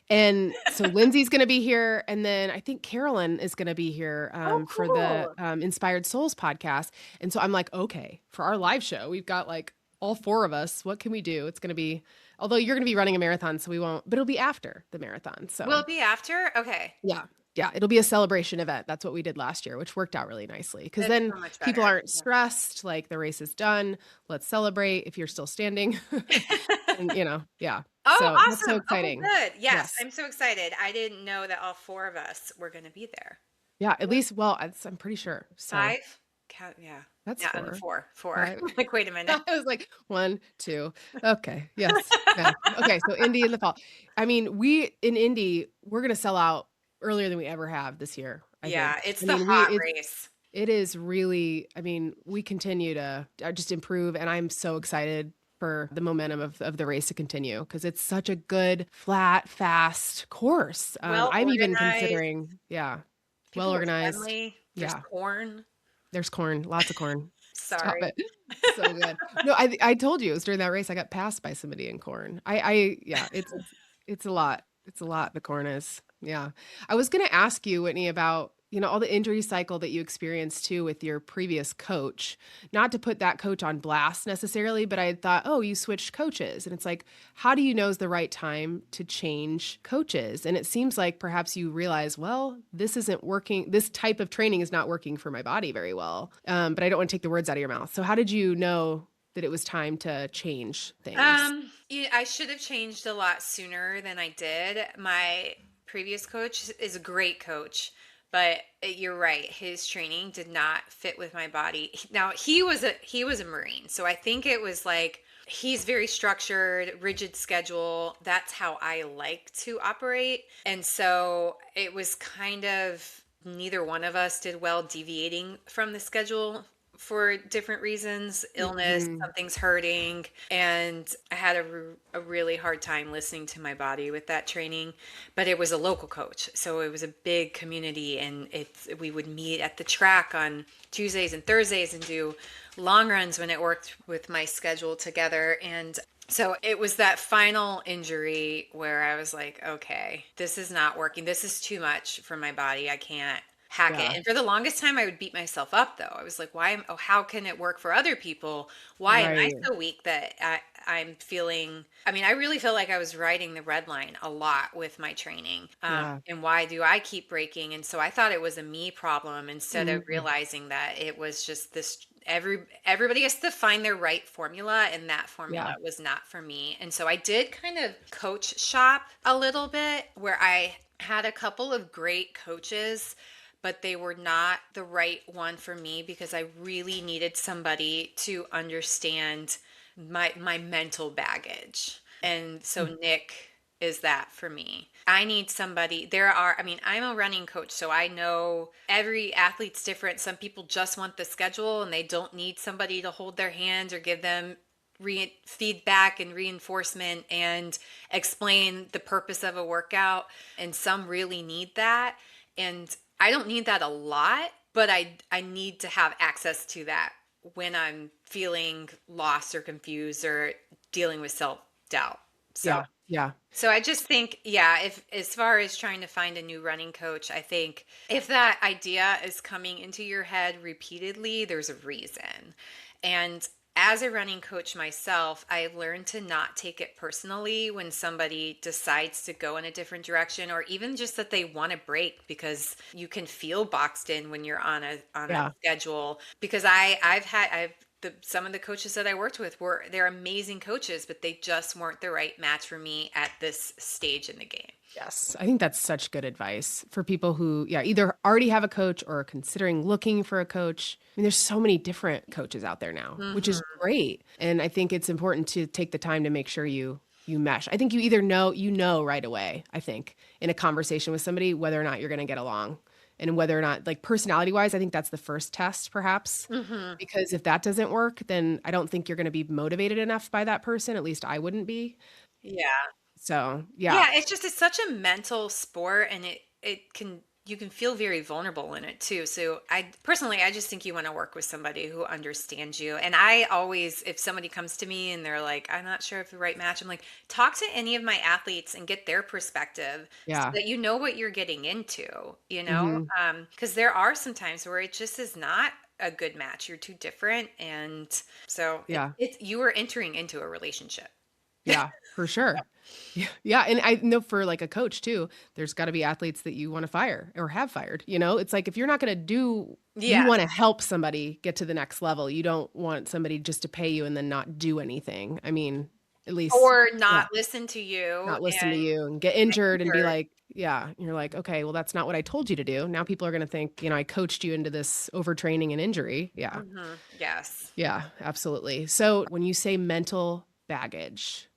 and so Lindsay's going to be here. And then I think Carolyn is going to be here for the Cool. Inspired Souls podcast. And so I'm like, okay, for our live show, we've got like all 4 of us. What can we do? It's going to be, although you're going to be running a marathon, so we won't, but it'll be after the marathon. So Will it be after? Okay. yeah. Yeah, it'll be a celebration event. That's what we did last year, which worked out really nicely. Because That's then so much people better. aren't stressed, like the race is done. Let's celebrate if you're still standing. And yeah. Oh, So that's so awesome. Okay, exciting. good. Yes, Yes. I'm so excited. I didn't know that all 4 of us were going to be there. Yeah, at least, well, I'm pretty sure. So 5? Yeah. that's Yeah, 4. 4. 5. Like, wait a minute. I was like 1, 2. Okay. Yes. Yeah. Okay. So Indy in the fall. I mean, in Indy, we're going to sell out earlier than we ever have this year, I Yeah, think. it's I the mean, hot race. it is really, I mean, we continue to just improve, and I'm so excited for the momentum of the race to continue because it's such a good, flat, fast course. Well I'm even organized. considering, well People were organized. friendly. There's Yeah, corn. there's corn, lots of corn. Stop Sorry. it. So good. No, I told you it was during that race I got passed by somebody in corn. Yeah, it's a lot. It's a lot, the corn is. Yeah. I was going to ask you, Whitney, about, all the injury cycle that you experienced too with your previous coach. Not to put that coach on blast necessarily, but I had thought, oh, you switched coaches. And it's like, how do you know is the right time to change coaches? And it seems like perhaps you realize, well, this isn't working. This type of training is not working for my body very well. But I don't want to take the words out of your mouth. So how did you know that it was time to change things? I should have changed a lot sooner than I did. My previous coach is a great coach, but you're right. His training did not fit with my body. Now he was a Marine, so I think it was like he's very structured, rigid schedule. That's how I like to operate, and so it was kind of neither one of us did well deviating from the schedule for different reasons, illness, something's hurting. And I had a really hard time listening to my body with that training, but it was a local coach. So it was a big community, and we would meet at the track on Tuesdays and Thursdays and do long runs when it worked with my schedule together. And so it was that final injury where I was like, okay, this is not working. This is too much for my body. I can't hack it. And for the longest time, I would beat myself up though. I was like, how can it work for other people? Why am I so weak that I'm feeling, I mean, I really feel like I was riding the red line a lot with my training. And why do I keep breaking? And so I thought it was a me problem instead of realizing that it was just this, everybody has to find their right formula, and that formula was not for me. And so I did kind of coach shop a little bit, where I had a couple of great coaches, but they were not the right one for me because I really needed somebody to understand my mental baggage. And so Nick is that for me. I need somebody. I'm a running coach, so I know every athlete's different. Some people just want the schedule and they don't need somebody to hold their hands or give them feedback and reinforcement and explain the purpose of a workout. And some really need that. And I don't need that a lot, but I need to have access to that when I'm feeling lost or confused or dealing with self-doubt. So Yeah. So I just think, yeah, if as far as trying to find a new running coach, I think if that idea is coming into your head repeatedly, there's a reason. And as a running coach myself, I learned to not take it personally when somebody decides to go in a different direction, or even just that they want a break, because you can feel boxed in when you're on a Yeah. schedule. Because I've some of the coaches that I worked with they're amazing coaches, but they just weren't the right match for me at this stage in the game. Yes. I think that's such good advice for people who, yeah, either already have a coach or are considering looking for a coach. I mean, there's so many different coaches out there now, which is Hmm. great. And I think it's important to take the time to make sure you mesh. I think you either know right away, I think, in a conversation with somebody whether or not you're going to get along, and whether or not, like, personality wise, I think that's the first test perhaps. Hmm. Because if that doesn't work, then I don't think you're going to be motivated enough by that person. At least I wouldn't be. Yeah. So, yeah. Yeah, it's such a mental sport, and it can you can feel very vulnerable in it too. So I just think you want to work with somebody who understands you. And I always, if somebody comes to me and they're like, I'm not sure if the right match, I'm like, talk to any of my athletes and get their perspective so Yeah. that you know what you're getting into, you know? Mhm. Because there are some times where it just is not a good match. You're too different. And so Yeah. you are entering into a relationship. Yeah, for sure. Yeah, yeah, and I know for, like, a coach too, there's gotta be athletes that you wanna fire or have fired, you know? It's like if you're not gonna do you Yeah. wanna help somebody get to the next level. You don't want somebody just to pay you and then not do anything. I mean, at least Or yeah, not listen to you not listen to and you and get get injured and be injured. like yeah, and you're like, "Okay, well, that's not what I told you to do." Now people are gonna think, I coached you into this overtraining and injury. Yeah. Mhm. Yes. Yeah, absolutely. So, when you say mental baggage,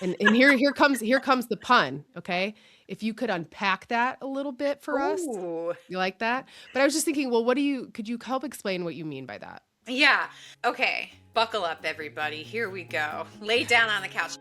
and here comes the pun, okay? If you could unpack that a little bit for us. Ooh. You like that? But I was just thinking, well, could you help explain what you mean by that? Yeah. Okay. Buckle up, everybody. Here we go. Lay down on the couch.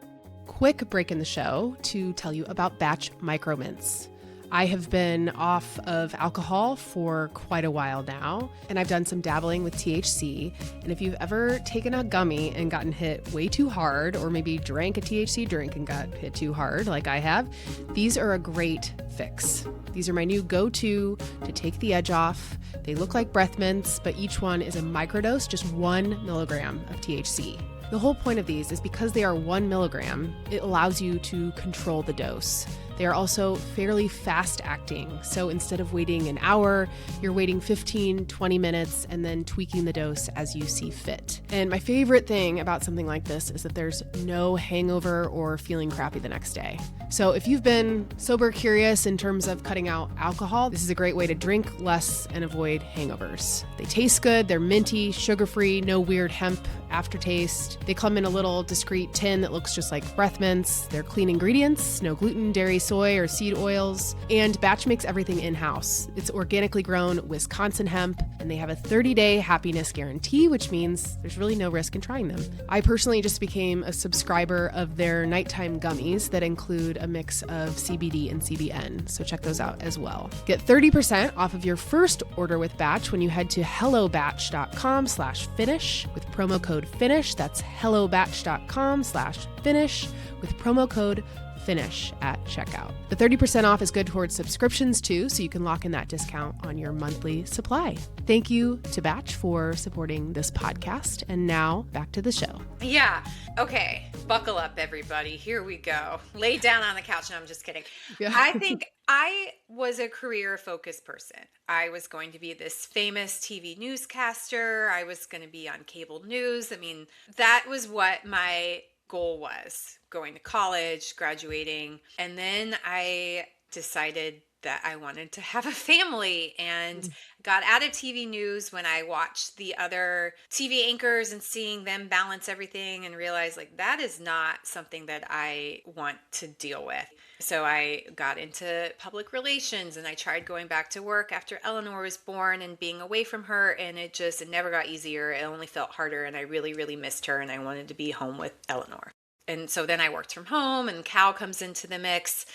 Quick break in the show to tell you about Batch Micromints. I have been off of alcohol for quite a while now, and I've done some dabbling with THC. And if you've ever taken a gummy and gotten hit way too hard, or maybe drank a THC drink and got hit too hard, like I have, these are a great fix. These are my new go-to to take the edge off. They look like breath mints, but each one is a microdose, just 1 milligram of THC. The whole point of these is because they are 1 milligram, it allows you to control the dose. They are also fairly fast acting. So instead of waiting an hour, you're waiting 15, 20 minutes and then tweaking the dose as you see fit. And my favorite thing about something like this is that there's no hangover or feeling crappy the next day. So if you've been sober curious in terms of cutting out alcohol, this is a great way to drink less and avoid hangovers. They taste good, they're minty, sugar-free, no weird hemp aftertaste. They come in a little discreet tin that looks just like breath mints. They're clean ingredients, no gluten, dairy, soy, or seed oils. And Batch makes everything in-house. It's organically grown Wisconsin hemp, and they have a 30-day happiness guarantee, which means there's really no risk in trying them. I personally just became a subscriber of their nighttime gummies that include a mix of CBD and CBN, so check those out as well. Get 30% off of your first order with Batch when you head to hellobatch.com/finish with promo code FINISH. That's hellobatch.com/finish with promo code FINISH at checkout. The 30% off is good towards subscriptions too, so you can lock in that discount on your monthly supply. Thank you to Batch for supporting this podcast. And now back to the show. Yeah. Okay. Buckle up, everybody. Here we go. Lay down on the couch. No, I'm just kidding. Yeah. I think I was a career focused person. I was going to be this famous TV newscaster. I was going to be on cable news. I mean, that was what my goal was, going to college, graduating. And then I decided that I wanted to have a family and got out of TV news when I watched the other TV anchors and seeing them balance everything, and realized like that is not something that I want to deal with. So I got into public relations, and I tried going back to work after Eleanor was born and being away from her, and it never got easier. It only felt harder, and I really, really missed her, and I wanted to be home with Eleanor. And so then I worked from home, and Cal comes into the mix,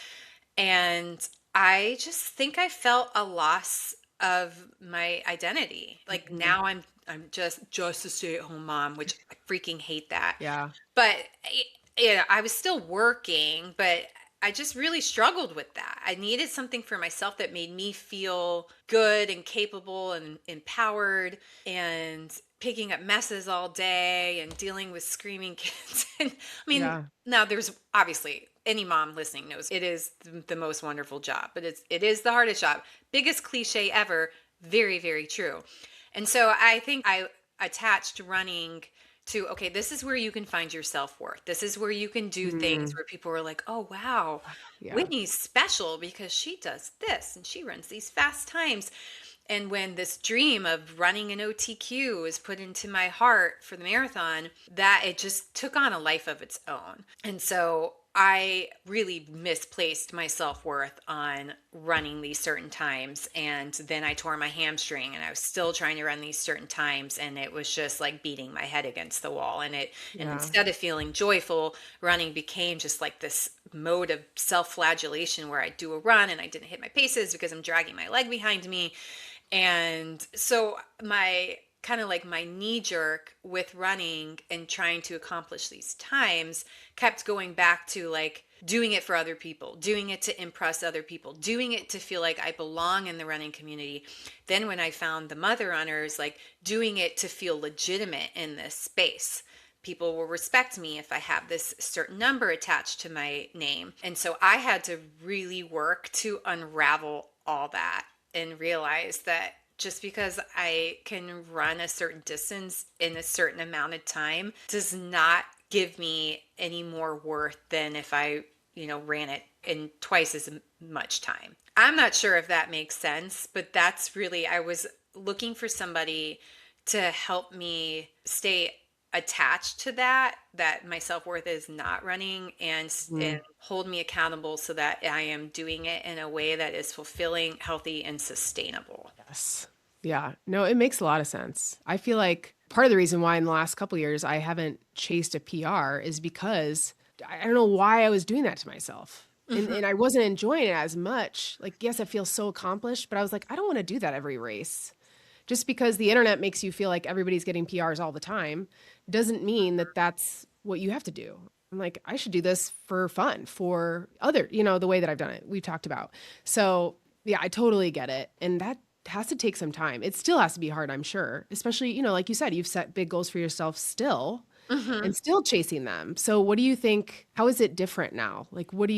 and I just think I felt a loss of my identity. Like now I'm just a stay-at-home mom, which I freaking hate that. Yeah. But yeah, I was still working, but I just really struggled with that. I needed something for myself that made me feel good and capable and empowered, and picking up messes all day and dealing with screaming kids. And I mean, Yeah. now there's obviously any mom listening knows it is the most wonderful job, but it is the hardest job. Biggest cliche ever, very, very true. And so I think I attached running to, okay, this is where you can find your self-worth. This is where you can do things Mm, where people are like, oh wow, yeah. Whitney's special because she does this and she runs these fast times. And when this dream of running an OTQ was put into my heart for the marathon, that it just took on a life of its own. And so I really misplaced my self-worth on running these certain times. And then I tore my hamstring and I was still trying to run these certain times. And it was just like beating my head against the wall. And Yeah. instead of feeling joyful, running became just like this mode of self-flagellation where I do a run and I didn't hit my paces because I'm dragging my leg behind me. And so my kind of like my knee jerk with running and trying to accomplish these times kept going back to like doing it for other people, doing it to impress other people, doing it to feel like I belong in the running community. Then when I found the mother runners, like doing it to feel legitimate in this space. People will respect me if I have this certain number attached to my name. And so I had to really work to unravel all that and realize that just because I can run a certain distance in a certain amount of time does not give me any more worth than if I, ran it in twice as much time. I'm not sure if that makes sense, but that's really, I was looking for somebody to help me stay attached to that my self-worth is not running, and Mm, hold me accountable so that I am doing it in a way that is fulfilling, healthy, and sustainable. yes. Yeah. No, it makes a lot of sense. I feel like part of the reason why in the last couple years I haven't chased a PR is because I don't know why I was doing that to myself. And I wasn't enjoying it as much. Like, yes, I feel so accomplished, but I was like, I don't want to do that every race. Just because the internet makes you feel like everybody's getting PRs all the time doesn't mean that that's what you have to do. I'm like, I should do this for fun, for other, the way that I've done it. We've talked about. So, yeah, I totally get it. And that has to take some time. It still has to be hard, I'm sure. Especially, like you said, you've set big goals for yourself still Hmm. and still chasing them. So what do you think, how is it different now? Like what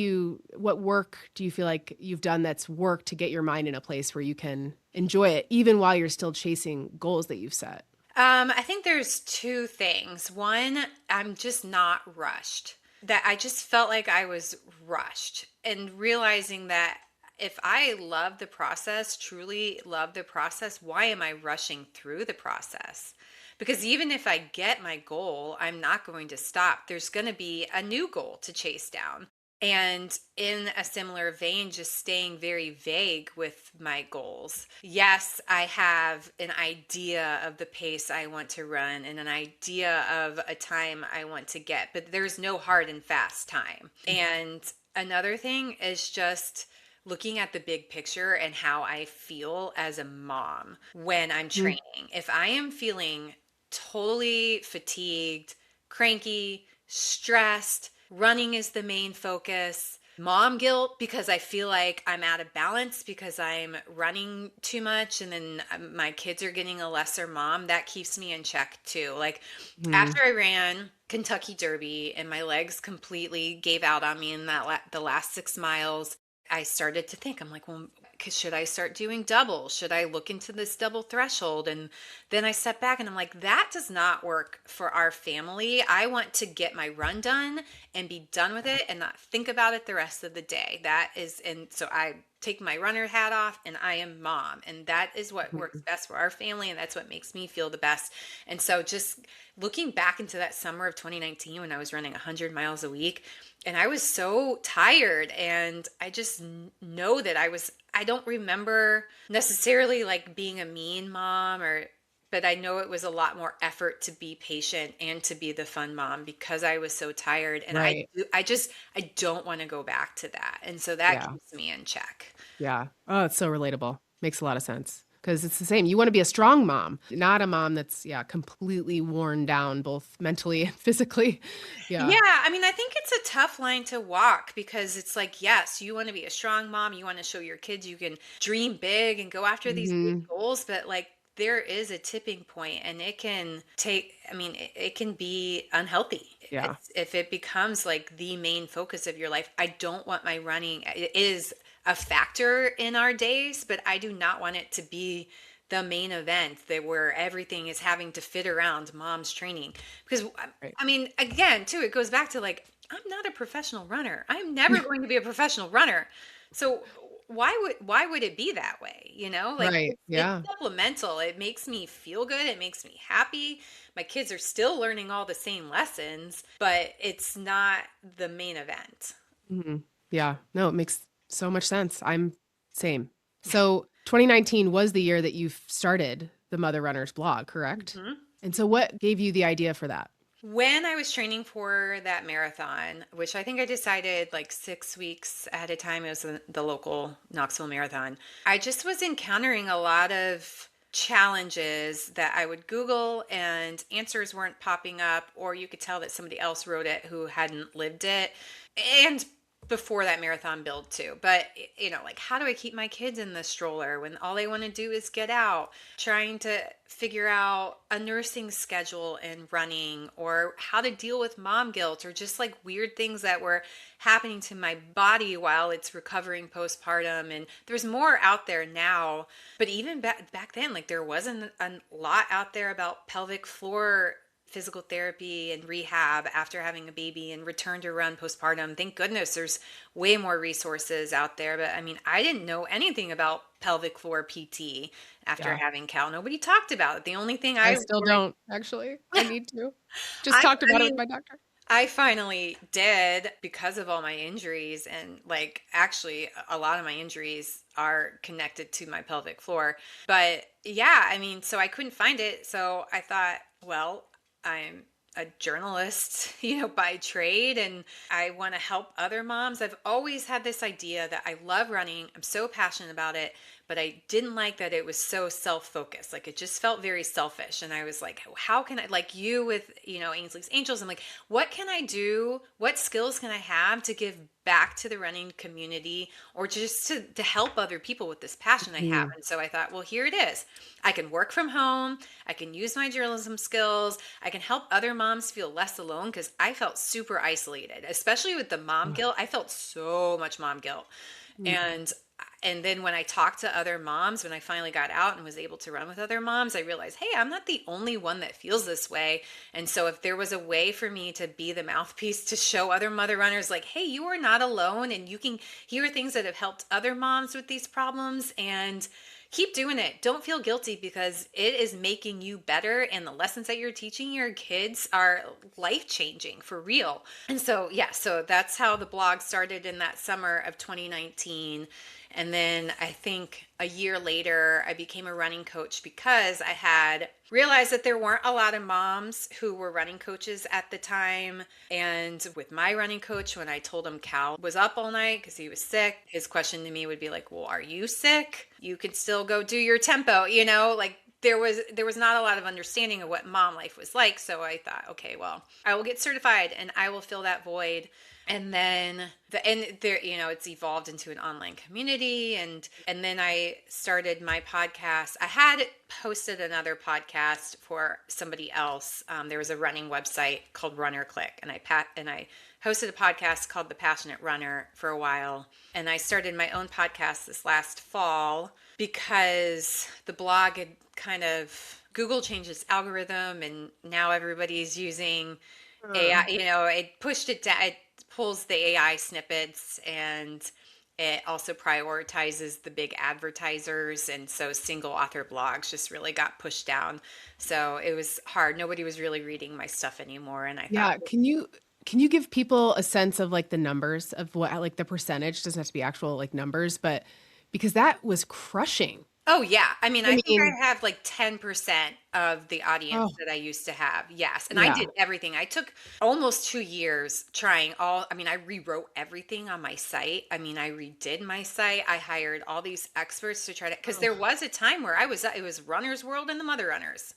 work do you feel like you've done that's worked to get your mind in a place where you can enjoy it even while you're still chasing goals that you've set? I think there's two things. One, I'm just not rushed. That I just felt like I was rushed, and realizing that if I love the process, truly love the process, why am I rushing through the process? Because even if I get my goal, I'm not going to stop. There's going to be a new goal to chase down. And in a similar vein, just staying very vague with my goals. Yes, I have an idea of the pace I want to run and an idea of a time I want to get, but there's no hard and fast time. And another thing is just looking at the big picture and how I feel as a mom when I'm Mhm. training. If I am feeling totally fatigued, cranky, stressed, running is the main focus, mom guilt because I feel like I'm out of balance because I'm running too much, and then my kids are getting a lesser mom, that keeps me in check too. Like Mhm. after I ran Kentucky Derby and my legs completely gave out on me in the last 6 miles, I started to think, I'm like, well, should I start doing double? Should I look into this double threshold? And then I step back and I'm like, that does not work for our family. I want to get my run done and be done with it and not think about it the rest of the day. That is, and so I take my runner hat off and I am mom. And that is what works Mhm. best for our family. And that's what makes me feel the best. And so just looking back into that summer of 2019 when I was running 100 miles a week, and I was so tired, and I just know that I don't remember necessarily like being a mean mom, but I know it was a lot more effort to be patient and to be the fun mom because I was so tired, and Right. I don't want to go back to that. And so that Yeah. keeps me in check. Yeah. Oh, it's so relatable. Makes a lot of sense. because it's the same. You want to be a strong mom, not a mom that's, completely worn down, both mentally and physically. Yeah. Yeah, I mean, I think it's a tough line to walk because it's like, yes, you want to be a strong mom. You want to show your kids you can dream big and go after these big Hmm. goals, but like there is a tipping point and it can take, I mean, it can be unhealthy. Yeah. If it becomes like the main focus of your life. I don't want my running, it is a factor in our days, but I do not want it to be the main event that where everything is having to fit around mom's training because Right. I mean, again, too, it goes back to like, I'm not a professional runner. I'm never going to be a professional runner. So why would it be that way? You know, like Right. it's Yeah. supplemental. It makes me feel good. It makes me happy. My kids are still learning all the same lessons, but it's not the main event. Hmm. Yeah. No, it makes so much sense. I'm same. So 2019 was the year that you started the Mother Runners blog, correct? Mhm. And so what gave you the idea for that? When I was training for that marathon, which I think I decided like 6 weeks ahead of time, it was the local Knoxville Marathon, I just was encountering a lot of challenges that I would Google and answers weren't popping up, or you could tell that somebody else wrote it who hadn't lived it. And before that marathon build too. But like how do I keep my kids in the stroller when all they want to do is get out? Trying to figure out a nursing schedule and running or how to deal with mom guilt or just like weird things that were happening to my body while it's recovering postpartum. And there's more out there now, but even back then, like there wasn't a lot out there about pelvic floor physical therapy and rehab after having a baby and return to run postpartum. Thank goodness there's way more resources out there. But I mean, I didn't know anything about pelvic floor PT after Yeah. having Cal. Nobody talked about it. The only thing I I still don't actually. I need to. Just I talked I about it with mean my doctor. I finally did because of all my injuries and like actually a lot of my injuries are connected to my pelvic floor. But yeah, I mean, so I couldn't find it. So I thought, well, I'm a journalist, by trade, and I want to help other moms. I've always had this idea that I love running. I'm so passionate about it, but I didn't like that it was so self-focused. Like it just felt very selfish. And I was like, how can I, like you with, Ainsley's Angels, I'm like, what can I do? What skills can I have to give back to the running community or just to help other people with this passion I have? Mhm. And so I thought, well, here it is. I can work from home. I can use my journalism skills. I can help other moms feel less alone because I felt super isolated, especially with the mom Ugh. guilt. I felt so much mom guilt. Mm. And then when I talked to other moms, when I finally got out and was able to run with other moms, I realized, hey, I'm not the only one that feels this way. And so if there was a way for me to be the mouthpiece to show other mother runners like, hey, you are not alone and you can hear things that have helped other moms with these problems and keep doing it. Don't feel guilty because it is making you better and the lessons that you're teaching your kids are life-changing for real. And so, yeah, so that's how the blog started in that summer of 2019. And then I think a year later, I became a running coach because I had realized that there weren't a lot of moms who were running coaches at the time. And with my running coach, when I told him Cal was up all night because he was sick, his question to me would be like, well, are you sick? You could still go do your tempo, like there was not a lot of understanding of what mom life was like. So I thought, okay, well, I will get certified and I will fill that void. And then it's evolved into an online community and then I started my podcast. I had hosted another podcast for somebody else. There was a running website called Runner Click, and I hosted a podcast called The Passionate Runner for a while. And I started my own podcast this last fall because the blog had kind of Google changed its algorithm and now everybody's using AI, it pushed it down, it pulls the AI snippets and it also prioritizes the big advertisers. And so single author blogs just really got pushed down. So it was hard. Nobody was really reading my stuff anymore. And I thought, Yeah. Can you give people a sense of like the numbers of what, like the percentage doesn't have to be actual like numbers, but because that was crushing Oh, yeah. I mean, I I think mean, I have like 10% of the audience oh, that I used to have. Yes. And I yeah. did everything. I took almost 2 years trying I mean, I rewrote everything on my site. I mean, I redid my site. I hired all these experts to try to, because there Oh, was a time where it was runner's world and the mother runners,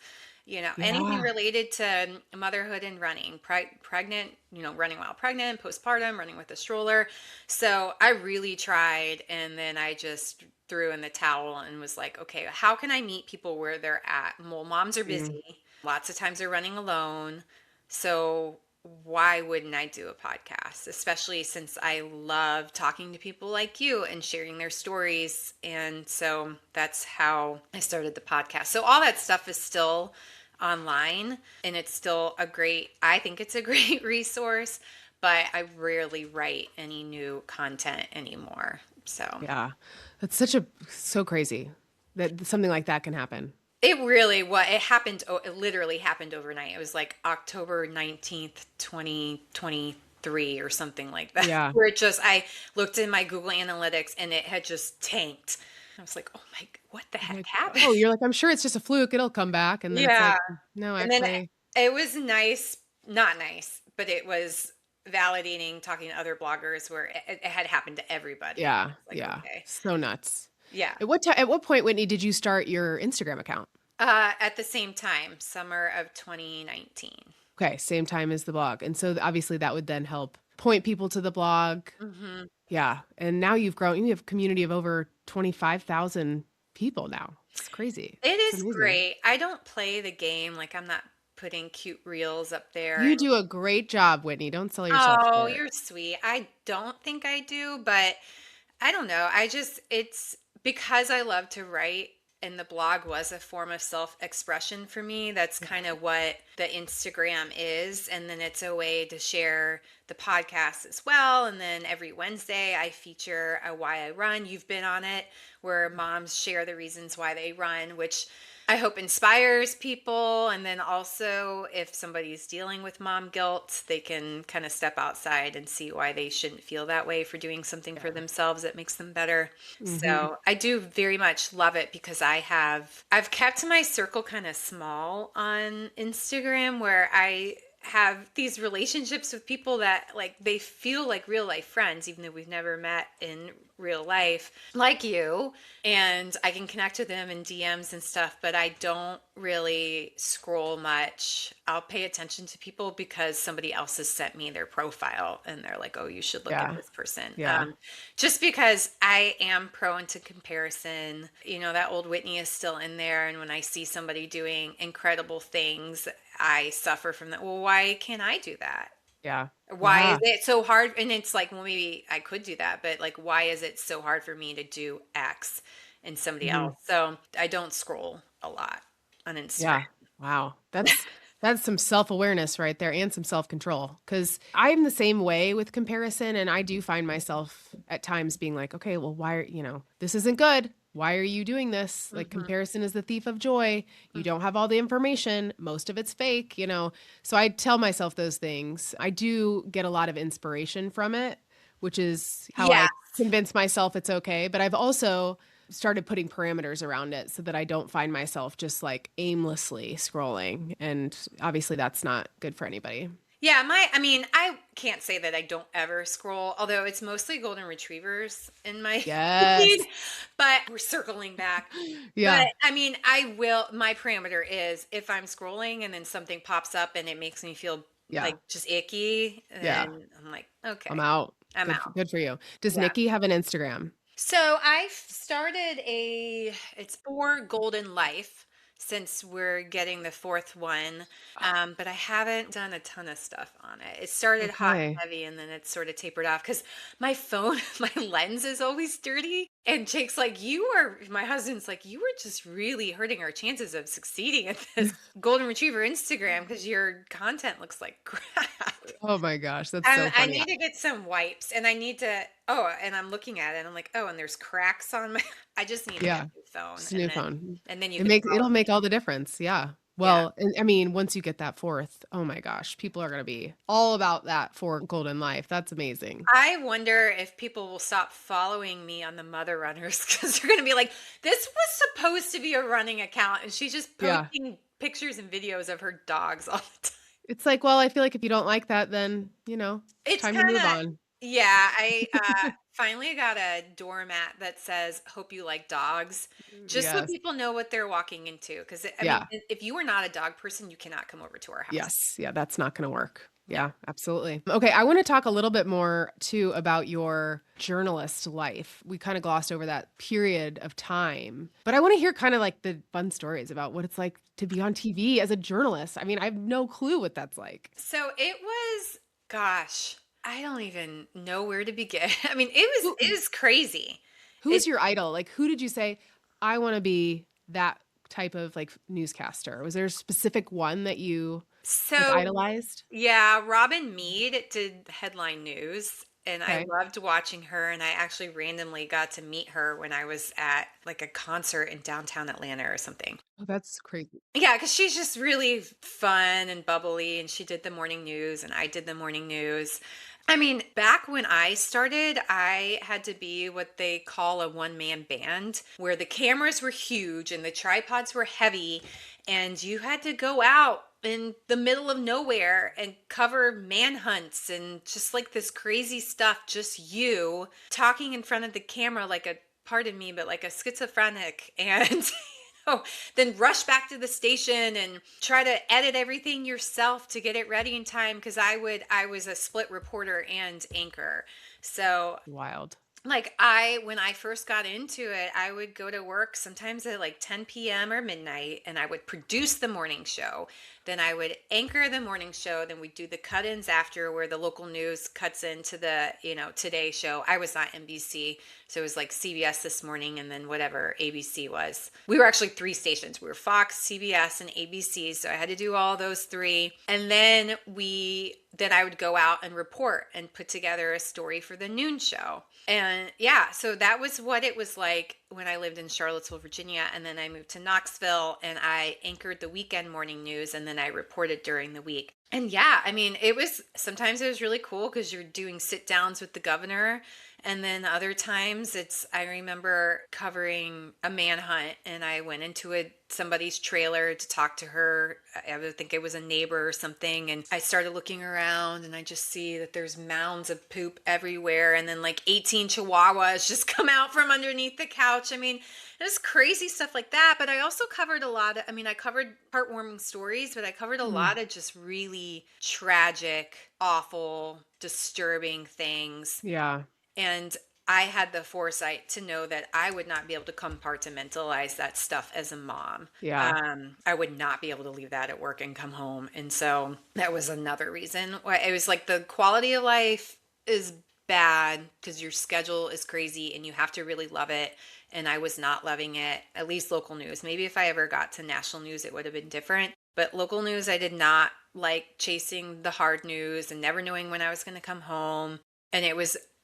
anything yeah. related to motherhood and running, pregnant, running while pregnant, postpartum, running with a stroller. So I really tried, and then I just threw in the towel and was like, okay, how can I meet people where they're at? Well, moms are Mm. busy. Lots of times they're running alone. So why wouldn't I do a podcast? Especially since I love talking to people like you and sharing their stories. And so that's how I started the podcast. So all that stuff is still online, and it's still I think it's a great resource, but I rarely write any new content anymore. So Yeah. That's so crazy that something like that can happen. it really what it happened. Oh, it literally happened overnight. It was like October 19th, 2023 or something like that, Yeah. where I looked in my Google Analytics and it had just tanked. I was like, oh my, what the heck Like, happened? oh, you're like, I'm sure it's just a fluke. It'll come back. And then it's Yeah. like, no, And then actually, it was nice, not nice, but it was validating talking to other bloggers where it had happened to everybody. yeah. It's like, Yeah. okay. So nuts. Yeah. At what point, Whitney, did you start your Instagram account? At the same time, summer of 2019. Okay. Same time as the blog. And so obviously that would then help point people to the blog. Hmm. Yeah. And now you have a community of over 25,000 people now. It's crazy. It It's is amazing. great. I don't play the game. Like, I'm not putting cute reels up there. You do a great job, Whitney. Don't sell yourself Oh, short. you're sweet. I don't think I do, but I don't know. It's because I love to write, and the blog was a form of self expression for me. That's kind of what the Instagram is. And then it's a way to share the podcast as well. And then every Wednesday, I feature a Why I Run. You've been on it, where moms share the reasons why they run, which I hope inspires people. And then also, if somebody's dealing with mom guilt, they can kind of step outside and see why they shouldn't feel that way for doing something for Yeah. themselves that makes them better. Hmm. So I do very much love it because I've kept my circle kind of small on Instagram, where I have these relationships with people that, like, they feel like real life friends even though we've never met in real life, like you, and I can connect with them in DMs and stuff, but I don't really scroll much. I'll pay attention to people because somebody else has sent me their profile and they're like, oh, you should look at Yeah. this person. Yeah. Just because I am prone to comparison. That old Whitney is still in there. And when I see somebody doing incredible things, I suffer from that. Well, why can't I do that? Yeah. Why is Yeah. it so hard? And it's like, well, maybe I could do that, but like, why is it so hard for me to do X and somebody Hmm. else? So I don't scroll a lot on Instagram. Yeah. Wow. That's some self-awareness right there and some self-control. Because I'm the same way with comparison. And I do find myself at times being like, okay, well, this isn't good. Why are you doing this? Like, Hmm. comparison is the thief of joy. You don't have all the information. Most of it's fake. So I tell myself those things. I do get a lot of inspiration from it, which is how Yeah. I convince myself it's okay. But I've also started putting parameters around it so that I don't find myself just like aimlessly scrolling. And obviously that's not good for anybody. Yeah, I mean, I can't say that I don't ever scroll, although it's mostly golden retrievers in my Yes. feed, but we're circling back. But Yeah. I mean, my parameter is if I'm scrolling and then something pops up and it makes me feel Yeah. like just icky, Yeah. then I'm like, I'm okay, out. I'm Good out. good for you. Does Yeah. Nikki have an Instagram? So I've started it's for Golden Life, since we're getting the fourth one. But I haven't done a ton of stuff on it. It started hot Okay. and heavy and then it's sort of tapered off because my phone, my lens is always dirty. And Jake's like, my husband's like, you were just really hurting our chances of succeeding at this Golden Retriever Instagram because your content looks like crap. Oh my gosh, that's so I funny. need to get some wipes, and I need to. Oh, and I'm looking at it, and I'm like, oh, and there's cracks on my. I just need to get Yeah. a new phone, Just a new phone. and then you can follow It'll make me. all the difference. Yeah. Yeah. Well, and I mean, once you get that fourth, oh my gosh, people are going to be all about that for Golden Life. That's amazing. I wonder if people will stop following me on the Mother Runners because they're going to be like, this was supposed to be a running account, and she's just Yeah. posting pictures and videos of her dogs all the time. It's like, well, I feel like if you don't like that, then, it's It's time to kind move of, on. yeah. I finally got a doormat that says, "Hope you like dogs," just so Yes. people know what they're walking into. Because, I mean, Yeah. if you are not a dog person, you cannot come over to our house. Yes. Yeah, that's not gonna work. No. Yeah, absolutely. Okay, I wanna talk a little bit more too about your journalist life. We kinda glossed over that period of time, but I wanna hear kinda like the fun stories about what it's like to be on TV as a journalist. I mean, I have no clue what that's like. So it was, gosh, I don't even know where to begin. I mean, it Who was crazy. who's It your idol? Like, who did you say, "I wanna be that type of, like, newscaster"? Was there a specific one that you, like, so idolized? Yeah, Robin Mead did headline news, and I Okay. loved watching her, and I actually randomly got to meet her when I was at like a concert in downtown Atlanta or something. Oh, that's crazy. Yeah, because she's just really fun and bubbly, and she did the morning news, and I did the morning news. I mean, back when I started, I had to be what they call a one-man band, where the cameras were huge and the tripods were heavy, and you had to go out in the middle of nowhere and cover manhunts and just like this crazy stuff, just you talking in front of the camera like a, pardon me, but like a schizophrenic, and know, then rush back to the station and try to edit everything yourself to get it ready in time, because I was a split reporter and anchor. So Wild. like when I first got into it, I would go to work sometimes at like 10 p.m. or midnight, and I would produce the morning show. Then I would anchor the morning show. Then we'd do the cut-ins after, where the local news cuts into the, Today show. I was not NBC, so it was like CBS This Morning and then whatever ABC was. We were actually three stations. We were Fox, CBS, and ABC, so I had to do all those three. And then I would go out and report and put together a story for the noon show. And yeah, so that was what it was like when I lived in Charlottesville, Virginia. And then I moved to Knoxville, and I anchored the weekend morning news, and then I reported during the week. And yeah, I mean, sometimes it was really cool because you're doing sit downs with the governor. And then other times I remember covering a manhunt, and I went into somebody's trailer to talk to her. I would think it was a neighbor or something. And I started looking around, and I just see that there's mounds of poop everywhere. And then like 18 chihuahuas just come out from underneath the couch. I mean, it was crazy stuff like that. But I also covered I covered heartwarming stories, but I covered a Mm, lot of just really tragic, awful, disturbing things. yeah. And I had the foresight to know that I would not be able to compartmentalize that stuff as a mom. Yeah. I would not be able to leave that at work and come home. And so that was another reason why it was like the quality of life is bad because your schedule is crazy and you have to really love it. And I was not loving it, at least local news. Maybe if I ever got to national news, it would have been different. But local news, I did not like chasing the hard news and never knowing when I was going to come home. And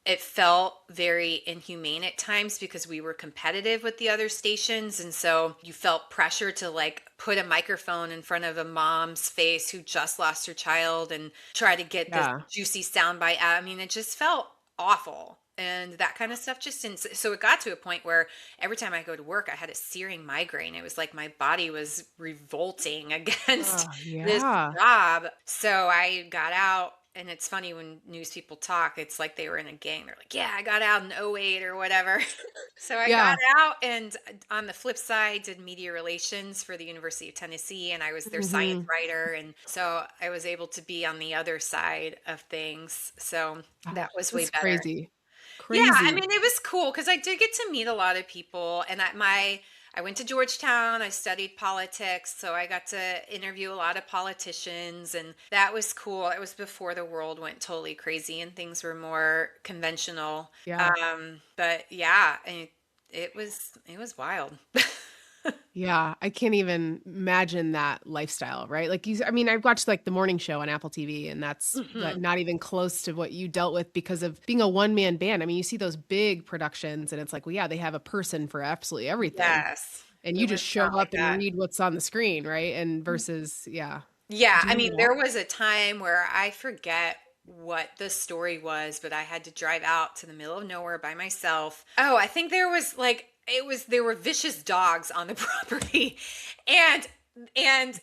it felt very inhumane at times because we were competitive with the other stations. And so you felt pressure to like put a microphone in front of a mom's face who just lost her child and try to get this Yeah. juicy soundbite out. I mean, it just felt awful. And that kind of stuff just didn't. So it got to a point where every time I go to work, I had a searing migraine. It was like my body was revolting against Oh, this yeah. job. So I got out. And it's funny when news people talk, it's like they were in a gang. They're like, yeah, I got out in '08 or whatever. So I Yeah. got out, and on the flip side, did media relations for the University of Tennessee, and I was their science Mhm. writer. And so I was able to be on the other side of things. So Ah, that was way that's better. crazy. Yeah, I Crazy. mean, it was cool because I did get to meet a lot of people, and I went to Georgetown. I studied politics, so I got to interview a lot of politicians, and that was cool. It was before the world went totally crazy and things were more conventional. Yeah. But yeah, it was wild. Yeah, I can't even imagine that lifestyle, right? Like I mean, I've watched like the morning show on Apple TV, and that's Mhm. not even close to what you dealt with because of being a one-man band. I mean, you see those big productions and it's like, well, yeah, they have a person for absolutely everything. Yes. And you It was just show not like up and that. read what's on the screen, right? And versus, yeah. Yeah, Do I you mean, remember that? there was a time where I forget what the story was, but I had to drive out to the middle of nowhere by myself. Oh, I think there was like there were vicious dogs on the property, and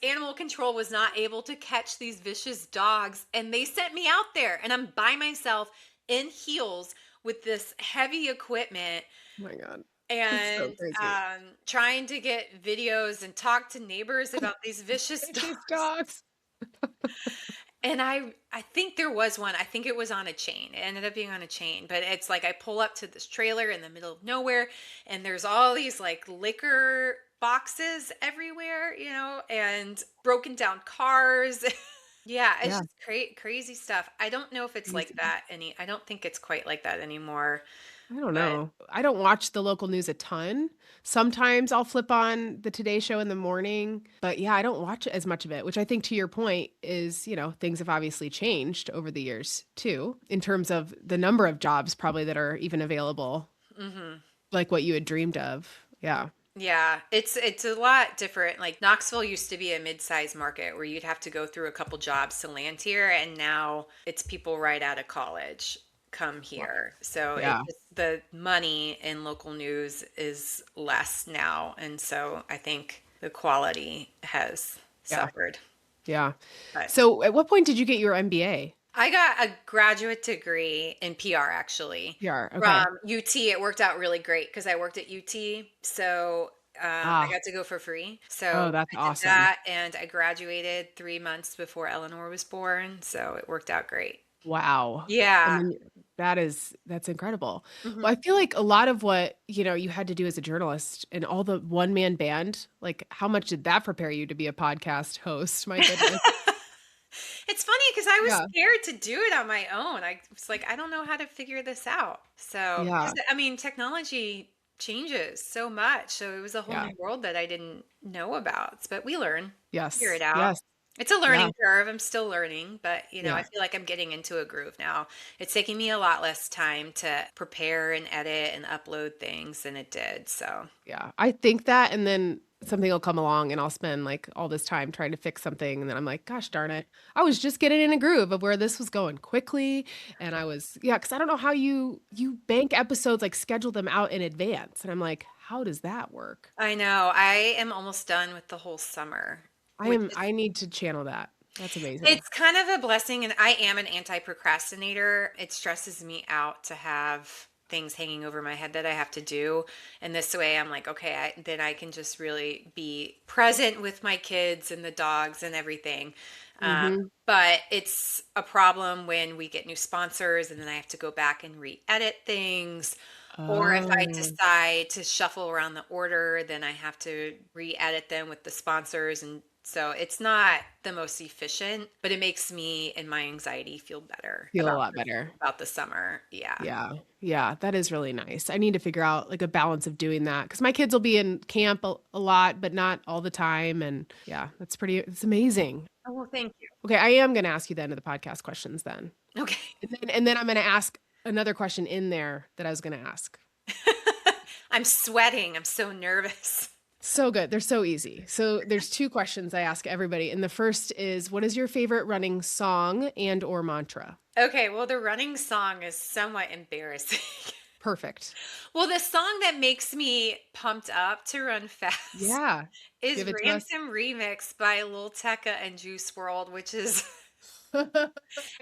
animal control was not able to catch these vicious dogs, and they sent me out there, and I'm by myself in heels with this heavy equipment Oh my God. That's so and crazy. trying to get videos and talk to neighbors about these vicious Vicious dogs. dogs. And I think there was one. I think it was on a chain. It ended up being on a chain, but it's like I pull up to this trailer in the middle of nowhere and there's all these like liquor boxes everywhere, and broken down cars. Yeah, it's Yeah. just crazy stuff. I don't know if it's like Crazy. that I don't think it's quite like that anymore, I don't but know. I don't watch the local news a ton. Sometimes I'll flip on the Today Show in the morning, but yeah, I don't watch as much of it, which I think to your point is, things have obviously changed over the years too, in terms of the number of jobs probably that are even available, mhm. like what you had dreamed of. Yeah. Yeah, it's a lot different. Like Knoxville used to be a mid-sized market where you'd have to go through a couple jobs to land here, and now it's people right out of college come Wow. here. So Yeah. the money in local news is less now, and so I think the quality has Yeah. suffered. Yeah. But So at what point did you get your MBA? I got a graduate degree in PR actually PR. Okay. from UT. It worked out really great because I worked at UT. So I Ah, got to go for free. oh, So that's I did awesome. that and I graduated 3 months before Eleanor was born. So it worked out great. Wow. And Yeah. then that's incredible. Mhm. Well, I feel like a lot of what, you had to do as a journalist and all the one man band, like how much did that prepare you to be a podcast host? My goodness. It's funny because I was Yeah. scared to do it on my own. I was like, I don't know how to figure this out. So, Yeah. because I mean, technology changes so much. So it was a whole Yeah. new world that I didn't know about. But we learn, figure it Yes. out. Yes. It's a Yeah. learning curve. I'm still learning, but I Yeah. feel like I'm getting into a groove now. It's taking me a lot less time to prepare and edit and upload things than it did. So, Yeah. I think that, and then something will come along and I'll spend like all this time trying to fix something. And then I'm like, gosh darn it. I was just getting in a groove of where this was going quickly. And yeah, because I don't know how you bank episodes, like schedule them out in advance. And I'm like, how does that work? I know I am almost done with the whole summer, which is I need to channel that. That's amazing. it's kind of a blessing, and I am an anti-procrastinator. It stresses me out to have things hanging over my head that I have to do. And this way I'm like, okay, then I can just really be present with my kids and the dogs and everything. Mm-hmm. But it's a problem when we get new sponsors and then I have to go back and re-edit things. Or if I Oh, decide to shuffle around the order, then I have to re-edit them with the sponsors. And so it's not the most efficient, but it makes me and my anxiety feel better feel a lot better. about the summer. Yeah. Yeah. Yeah, that is really nice. I need to figure out like a balance of doing that because my kids will be in camp a lot, but not all the time. And yeah, it's amazing. Oh, well, thank you. Okay, I am going to ask you the end of the podcast questions then. Okay. And then I'm going to ask another question in there that I was going to ask. I'm sweating. I'm so nervous. So good. They're so easy. So there's two questions I ask everybody. And the first is, what is your favorite running song and or mantra? Okay, well, the running song is somewhat embarrassing. Perfect. Well, the song that makes me pumped up to run fast Yeah. is Give it to us. Ransom Remix by Lil Tecca and Juice World, which is And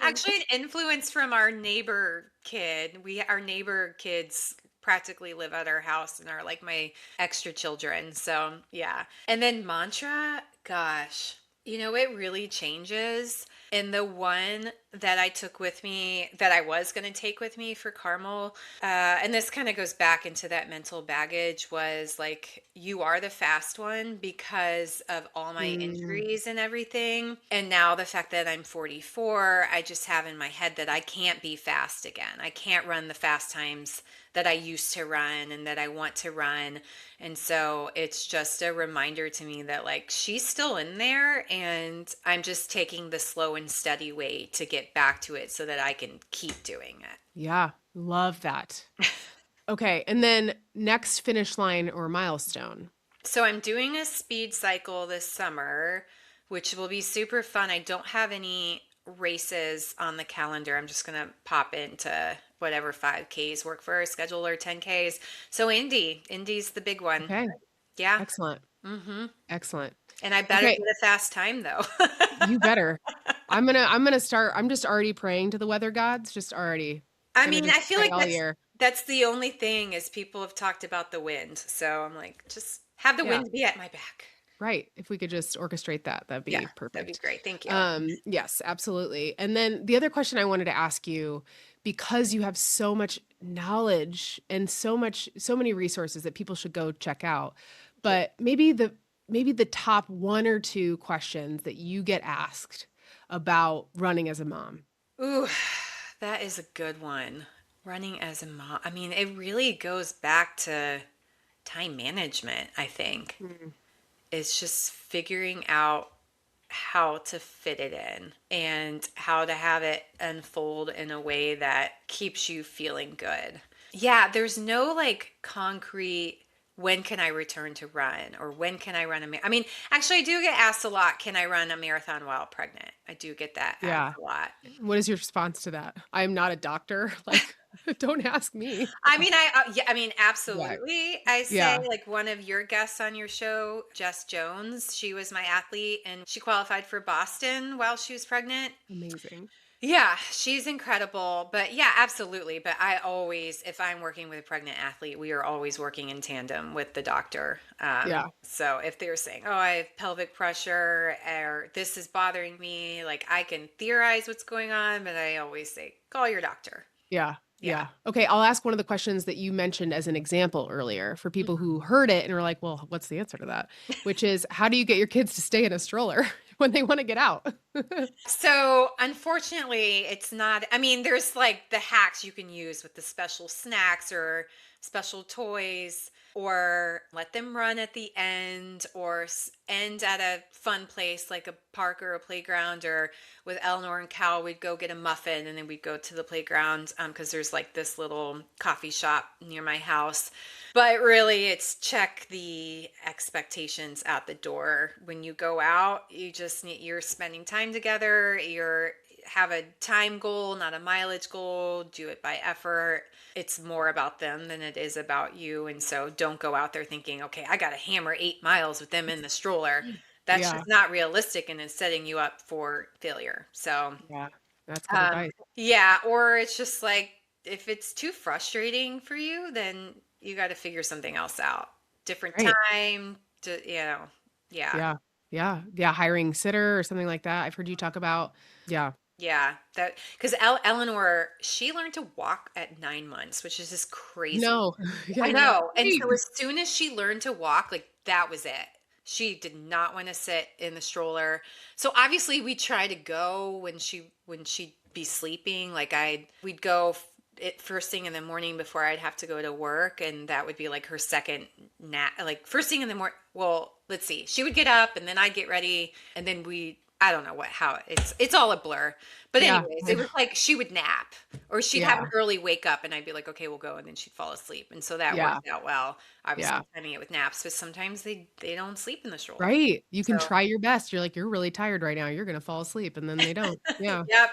actually an influence from our neighbor kid. Our neighbor kids practically live at our house and are like my extra children. So, yeah. And then mantra, gosh, it really changes. And the one that I took with me, that I was going to take with me for Carmel, and this kind of goes back into that mental baggage, was like, you are the fast one because of all my mm, injuries and everything. And now the fact that I'm 44, I just have in my head that I can't be fast again. I can't run the fast times that I used to run and that I want to run. And so it's just a reminder to me that like she's still in there and I'm just taking the slow and steady way to get back to it so that I can keep doing it. yeah, love that. Okay. And then next finish line or milestone. So I'm doing a speed cycle this summer, which will be super fun. I don't have any races on the calendar. I'm just going to pop into whatever 5Ks work for our schedule or 10Ks. So Indy's the big one. Okay. Yeah. Excellent. Mm-hmm. Excellent. And I better Okay. get a fast time though. You better. I'm gonna start. I'm just already praying to the weather gods. Just already. I Gonna mean, just I feel pray like all year. that's the only thing is people have talked about the wind. So I'm like, just have the Yeah. wind be at my back. Right. If we could just orchestrate that, that'd Yeah, be that'd be perfect. great. Thank you. Yes, absolutely. And then the other question I wanted to ask you, because you have so much knowledge and so many resources that people should go check out, but maybe the top one or two questions that you get asked about running as a mom. Ooh, that is a good one. Running as a mom. I mean, it really goes back to time management, I think. Mm. It's just figuring out how to fit it in and how to have it unfold in a way that keeps you feeling good. Yeah, there's no like concrete when can I return to run or when can I run I mean, actually I do get asked a lot, can I run a marathon while pregnant? I do get that Yeah. asked a lot. What is your response to that? I am not a doctor. Like, don't ask me. I mean, yeah, I mean, Yeah. absolutely. I say Yeah. like one of your guests on your show, Jess Jones, she was my athlete and she qualified for Boston while she was pregnant. Amazing. Yeah, she's incredible. But yeah, absolutely. But I always, if I'm working with a pregnant athlete, we are always working in tandem with the doctor. Yeah. So if they're saying, oh, I have pelvic pressure or this is bothering me, like I can theorize what's going on, but I always say, call your doctor. Yeah. Yeah. Yeah. Okay. I'll ask one of the questions that you mentioned as an example earlier for people who heard it and are like, well, what's the answer to that? Which is, how do you get your kids to stay in a stroller when they want to get out? So unfortunately, it's not, I mean, there's like the hacks you can use with the special snacks or special toys, or let them run at the end or end at a fun place like a park or a playground. Or with Eleanor and Cal, we'd go get a muffin and then we'd go to the playground because there's like this little coffee shop near my house. But really, it's check the expectations at the door. When you go out, you're spending time together. You're have a time goal, not a mileage goal. Do it by effort. It's more about them than it is about you. And so don't go out there thinking, okay, I got to hammer 8 miles with them in the stroller. That's Yeah. just not realistic and is setting you up for failure. So Yeah. That's good advice. yeah, or it's just like, if it's too frustrating for you, then you got to figure something else out. Different Right. time to, yeah. Yeah. Yeah. Yeah. Hiring sitter or something like that. I've heard you talk about. Yeah. Yeah, that because Eleanor, she learned to walk at 9 months, which is just crazy. No. Yeah, I know. And great. so as soon as she learned to walk, like that was it. She did not want to sit in the stroller. So obviously we try to go when she'd be sleeping. Like we'd go first thing in the morning before I'd have to go to work, and that would be like her second nap. Like first thing in the morning. Well, let's see. She would get up, and then I'd get ready, and then I don't know how it's all a blur. But Yeah. anyways, it was like she would nap or she'd Yeah. have an early wake up and I'd be like, okay, we'll go. And then she'd fall asleep. And so that Yeah. worked out well. Obviously Yeah. timing it with naps, but sometimes they don't sleep in the stroller. Right. You can So- try your best. You're like, you're really tired right now. You're going to fall asleep. And then they don't. Yeah. Yep.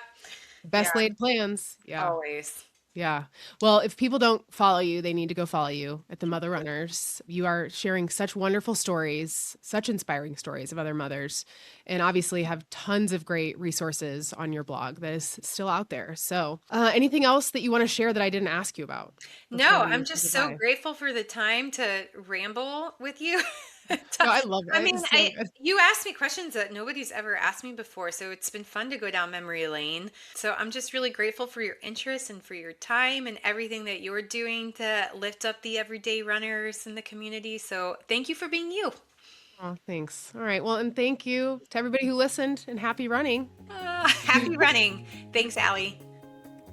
Best Yeah. laid plans. Yeah. Always. Yeah. Well, if people don't follow you, they need to go follow you at the Mother Runners. You are sharing such wonderful stories, such inspiring stories of other mothers, and obviously have tons of great resources on your blog that is still out there. So anything else that you want to share that I didn't ask you about? No, before we I'm just say so goodbye? grateful for the time to ramble with you. No, I love it. I mean, It's so good. you asked me questions that nobody's ever asked me before, so it's been fun to go down memory lane. So I'm just really grateful for your interest and for your time and everything that you're doing to lift up the everyday runners in the community. So thank you for being you. Oh, thanks. All right. Well, and thank you to everybody who listened, and happy running. Happy running. Thanks, Allie.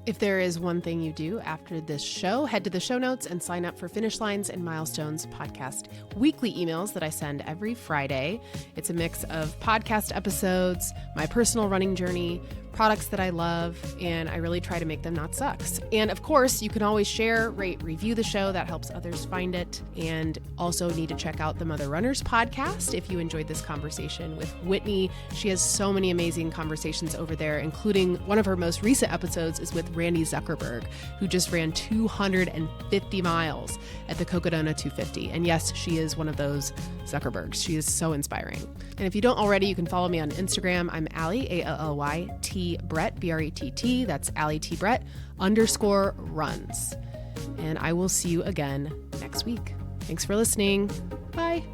If there is one thing you do after this show, head to the show notes and sign up for Finish Lines and Milestones podcast weekly emails that I send every Friday. It's a mix of podcast episodes, my personal running journey, products that I love, and I really try to make them not sucks. And of course, you can always share, rate, review the show. That helps others find it. And also need to check out the Mother Runners podcast if you enjoyed this conversation with Whitney. She has so many amazing conversations over there, including one of her most recent episodes is with Randy Zuckerberg, who just ran 250 miles at the Cocodona 250. And yes, she is one of those Zuckerbergs. She is so inspiring. And if you don't already, you can follow me on Instagram. I'm Allie, ALLY Brett, BRETT. That's Allie T Brett _runs. And I will see you again next week. Thanks for listening. Bye.